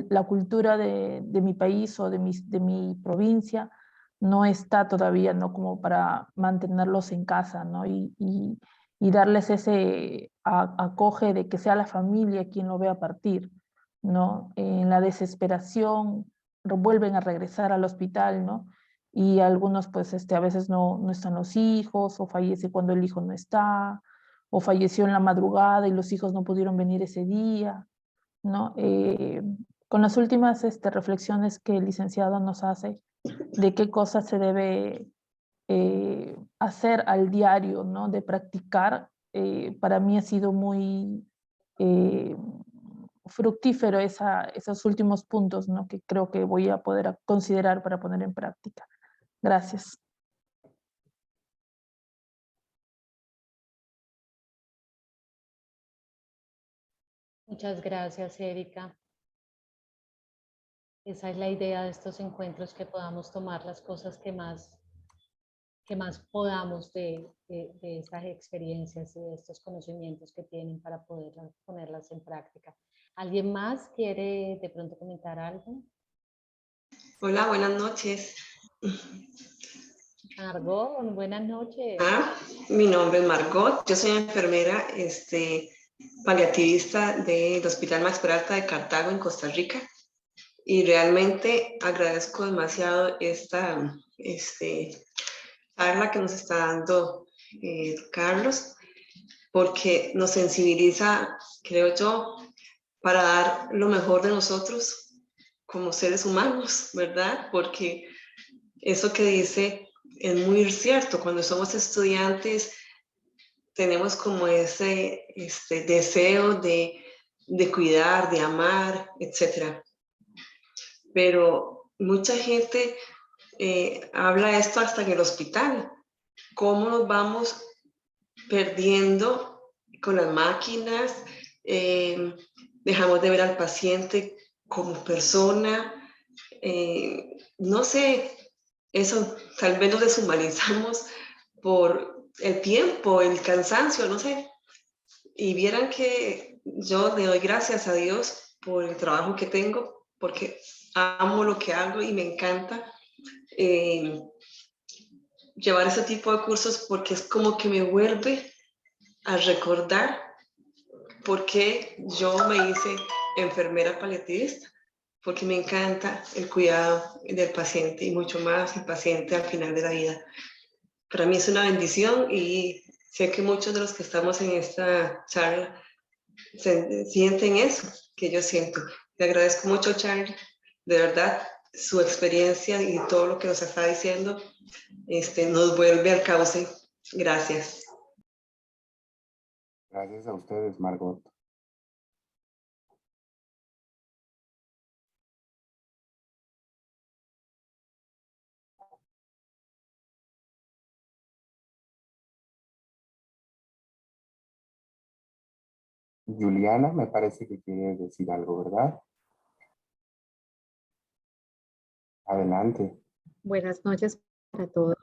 la cultura de mi país o de mi provincia no está todavía, ¿no? Como para mantenerlos en casa, ¿no? Y darles ese acoge de que sea la familia quien lo vea partir, ¿no? En la desesperación vuelven a regresar al hospital, ¿no? Y algunos pues a veces no están los hijos o fallece cuando el hijo no está o falleció en la madrugada y los hijos no pudieron venir ese día, ¿no? Con las últimas reflexiones que el licenciado nos hace de qué cosas se debe hacer al diario, ¿no? De practicar, para mí ha sido muy fructífero esos últimos puntos, ¿no? Que creo que voy a poder considerar para poner en práctica. Gracias. Muchas gracias, Erika. Esa es la idea de estos encuentros, que podamos tomar las cosas que más podamos de estas experiencias y de estos conocimientos que tienen para poder ponerlas en práctica. ¿Alguien más quiere de pronto comentar algo? Hola, buenas noches. Margot, buenas noches. Mi nombre es Margot, yo soy enfermera paliativista del Hospital Max Peralta de Cartago, en Costa Rica, y realmente agradezco demasiado esta charla que nos está dando Carlos, porque nos sensibiliza, creo yo, para dar lo mejor de nosotros como seres humanos, ¿verdad? Porque eso que dice es muy cierto. Cuando somos estudiantes tenemos como ese deseo de cuidar, de amar, etc. Pero mucha gente habla esto hasta en el hospital. ¿Cómo nos vamos perdiendo con las máquinas? Dejamos de ver al paciente como persona. No sé, eso tal vez nos deshumanizamos por el tiempo, el cansancio, no sé. Y vieran que yo le doy gracias a Dios por el trabajo que tengo, porque amo lo que hago y me encanta llevar ese tipo de cursos, porque es como que me vuelve a recordar por qué yo me hice enfermera paliativista, porque me encanta el cuidado del paciente y mucho más el paciente al final de la vida. para mí es una bendición y sé que muchos de los que estamos en esta charla sienten eso que yo siento. Le agradezco mucho, Charlie, de verdad, su experiencia y todo lo que nos está diciendo nos vuelve al cauce. Gracias. Gracias a ustedes, Margot. Juliana, me parece que quiere decir algo, ¿verdad? Adelante. Buenas noches para todos.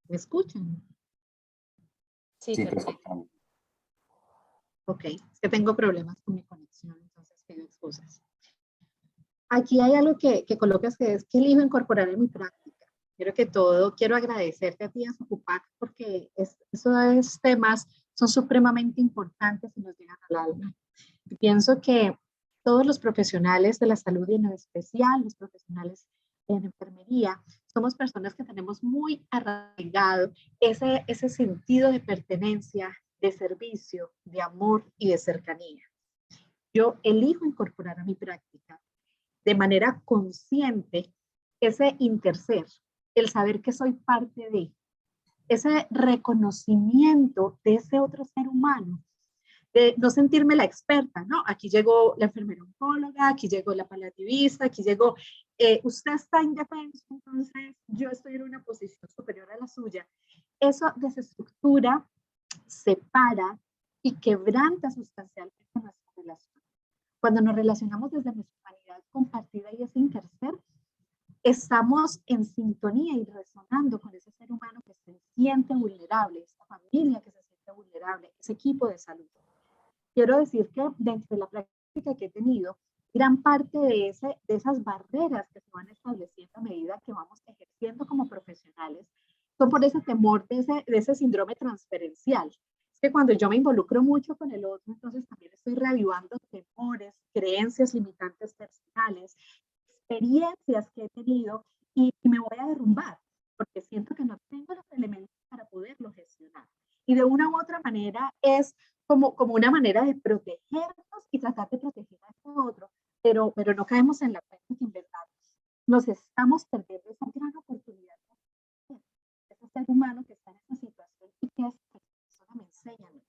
¿Me escuchan? Sí, Sí, te perfecto. escuchamos. Ok, es que tengo problemas con mi conexión, entonces pido excusas. Aquí hay algo que colocas que es que elijo incorporar en mi práctica. Quiero agradecerte a ti, a Socupac, porque esos temas son supremamente importantes y nos llegan al alma. Y pienso que todos los profesionales de la salud y en especial los profesionales en enfermería, somos personas que tenemos muy arraigado ese sentido de pertenencia, de servicio, de amor y de cercanía. Yo elijo incorporar a mi práctica de manera consciente ese interser, el saber que soy parte de, ese reconocimiento de ese otro ser humano, de no sentirme la experta, ¿no? Aquí llegó la enfermera oncóloga, aquí llegó la paliativista, aquí llegó, usted está indefenso, entonces yo estoy en una posición superior a la suya. Eso desestructura, separa y quebranta sustancialmente nuestra relación. Cuando nos relacionamos desde nuestra humanidad compartida y ese interser, estamos en sintonía y resonando con ese ser humano que se siente vulnerable, esa familia que se siente vulnerable, ese equipo de salud. Quiero decir que dentro de la práctica que he tenido, gran parte de esas barreras que se van estableciendo a medida que vamos ejerciendo como profesionales son por ese temor de ese síndrome transferencial. Es que cuando yo me involucro mucho con el otro, entonces también estoy reavivando temores, creencias limitantes personales, experiencias que he tenido y me voy a derrumbar porque siento que no tengo los elementos para poderlo gestionar. Y de una u otra manera es como una manera de protegernos y tratar de proteger a este otro, pero no caemos en la cuenta que en verdad nos estamos perdiendo esa gran oportunidad de ese ser humano que está en esa situación y que esa persona me enseña a mí.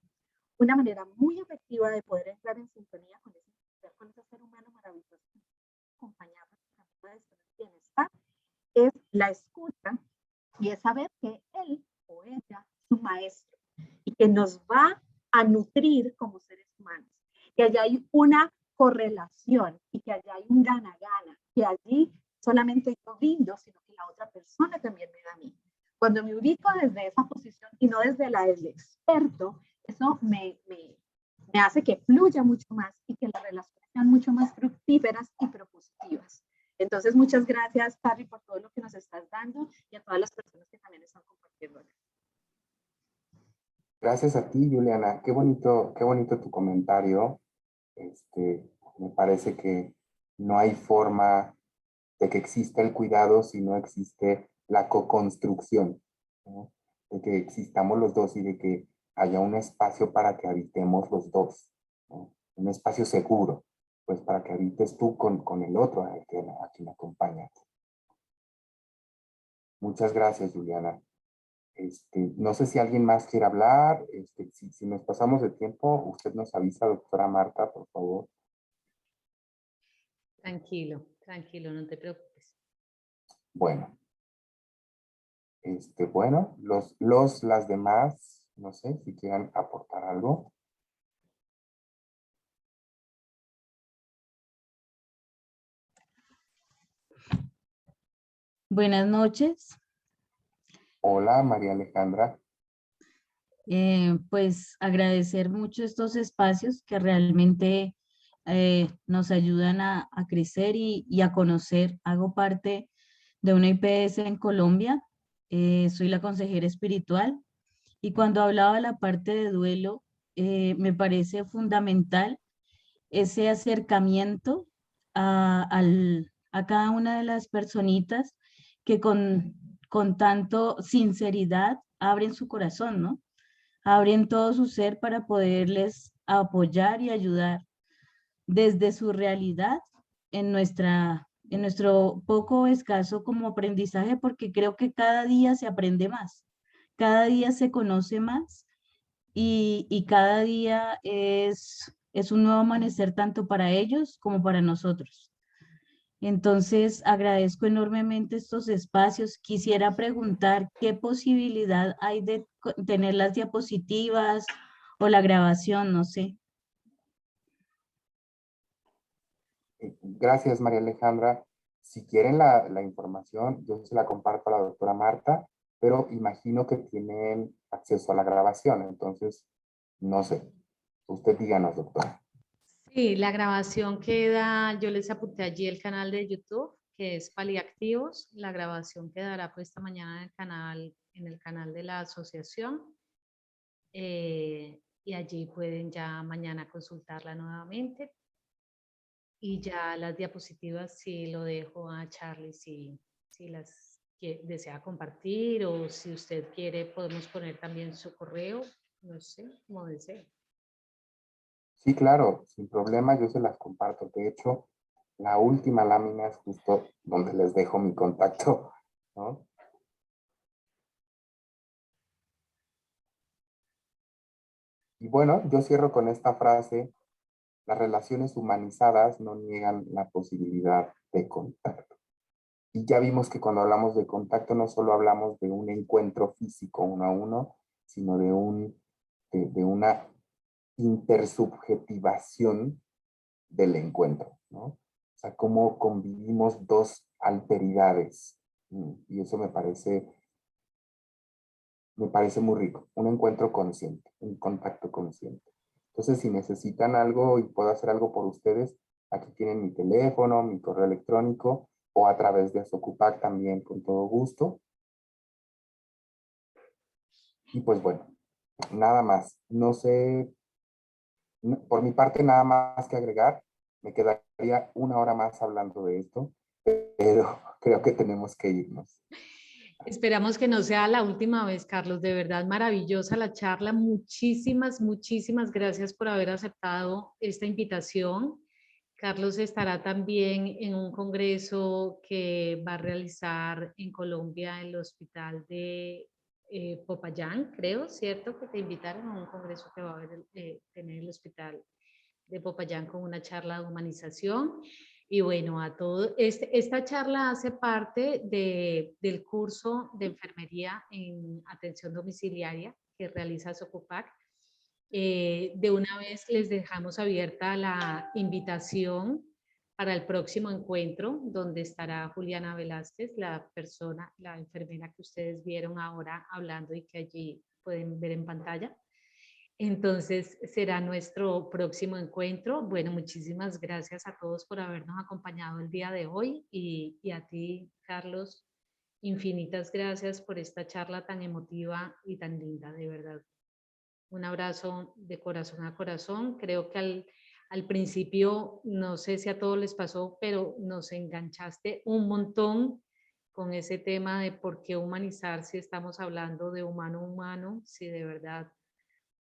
Una manera muy efectiva de poder entrar en sintonía con ese ser humano maravilloso, acompañarnos en el camino de bienestar, es la escucha y es saber que él o ella es un maestro y que nos va a nutrir como seres humanos, que allá hay una correlación y que allá hay un gana-gana, que allí solamente yo brindo, sino que la otra persona también me da a mí. Cuando me ubico desde esa posición y no desde la del experto, eso me hace que fluya mucho más y que las relaciones sean mucho más fructíferas y propositivas. Entonces, muchas gracias, Carly, por todo lo que nos estás dando y a todas las personas que también están compartiendo. Gracias a ti, Juliana. Qué bonito tu comentario. Me parece que no hay forma de que exista el cuidado si no existe la co-construcción, ¿no? De que existamos los dos y de que haya un espacio para que habitemos los dos, ¿no? Un espacio seguro, pues para que habites tú con el otro a quien acompañas. Muchas gracias, Juliana. No sé si alguien más quiere hablar. Si nos pasamos de tiempo, usted nos avisa, doctora Marta, por favor. Tranquilo, tranquilo, no te preocupes. Bueno. Bueno, las demás, no sé si quieran aportar algo. Buenas noches. Hola, María Alejandra. Pues agradecer mucho estos espacios que realmente nos ayudan a crecer y a conocer. Hago parte de una IPS en Colombia, soy la consejera espiritual y cuando hablaba de la parte de duelo, me parece fundamental ese acercamiento a cada una de las personitas que con tanto sinceridad abren su corazón, ¿no? Abren todo su ser para poderles apoyar y ayudar desde su realidad en nuestro poco escaso como aprendizaje, porque creo que cada día se aprende más, cada día se conoce más y cada día es un nuevo amanecer tanto para ellos como para nosotros. Entonces, agradezco enormemente estos espacios. Quisiera preguntar qué posibilidad hay de tener las diapositivas o la grabación, no sé. Gracias, María Alejandra. Si quieren la información, yo se la comparto a la doctora Marta, pero imagino que tienen acceso a la grabación, entonces, no sé. Usted díganos, doctora. Sí, la grabación queda, yo les apunté allí el canal de YouTube, que es Paliactivos. La grabación quedará pues esta mañana en el canal de la asociación. Y allí pueden ya mañana consultarla nuevamente. Y ya las diapositivas sí lo dejo a Charlie si las desea compartir, o si usted quiere podemos poner también su correo, no sé, como desee. Sí, claro, sin problema, yo se las comparto. De hecho, la última lámina es justo donde les dejo mi contacto, ¿no? Y bueno, yo cierro con esta frase: las relaciones humanizadas no niegan la posibilidad de contacto. Y ya vimos que cuando hablamos de contacto no solo hablamos de un encuentro físico uno a uno, sino de una intersubjetivación del encuentro, ¿no? O sea, cómo convivimos dos alteridades. Y eso me parece muy rico. Un encuentro consciente, un contacto consciente. Entonces, si necesitan algo y puedo hacer algo por ustedes, aquí tienen mi teléfono, mi correo electrónico, o a través de Socupac también, con todo gusto. Y pues bueno, nada más. No sé, por mi parte, nada más que agregar. Me quedaría una hora más hablando de esto, pero creo que tenemos que irnos. Esperamos que no sea la última vez, Carlos. De verdad, maravillosa la charla. Muchísimas, muchísimas gracias por haber aceptado esta invitación. Carlos estará también en un congreso que va a realizar en Colombia, en el hospital de Popayán, creo, ¿cierto? Que te invitaron a un congreso que va a haber, tener el hospital de Popayán con una charla de humanización. Y bueno, a todo, esta charla hace parte del curso de enfermería en atención domiciliaria que realiza Socupac. De una vez les dejamos abierta la invitación para el próximo encuentro, donde estará Juliana Velázquez, la enfermera que ustedes vieron ahora hablando y que allí pueden ver en pantalla. Entonces será nuestro próximo encuentro. Bueno, muchísimas gracias a todos por habernos acompañado el día de hoy y a ti, Carlos, infinitas gracias por esta charla tan emotiva y tan linda, de verdad. Un abrazo de corazón a corazón. Creo que al principio, no sé si a todos les pasó, pero nos enganchaste un montón con ese tema de por qué humanizar si estamos hablando de humano a humano, si de verdad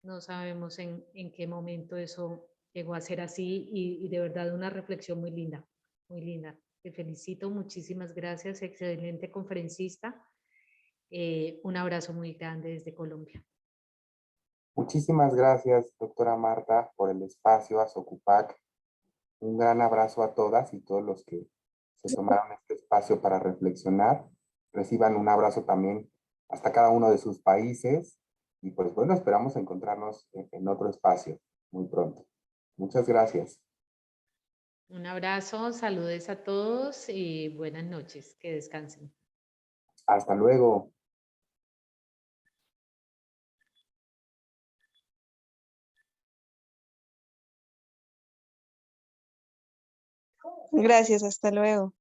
no sabemos en qué momento eso llegó a ser así, y de verdad una reflexión muy linda, muy linda. Te felicito, muchísimas gracias, excelente conferencista. Un abrazo muy grande desde Colombia. Muchísimas gracias, doctora Marta, por el espacio, a Socupac. Un gran abrazo a todas y todos los que se tomaron este espacio para reflexionar. Reciban un abrazo también hasta cada uno de sus países. Y pues bueno, esperamos encontrarnos en otro espacio muy pronto. Muchas gracias. Un abrazo, saludes a todos y buenas noches, que descansen. Hasta luego. Gracias, hasta luego.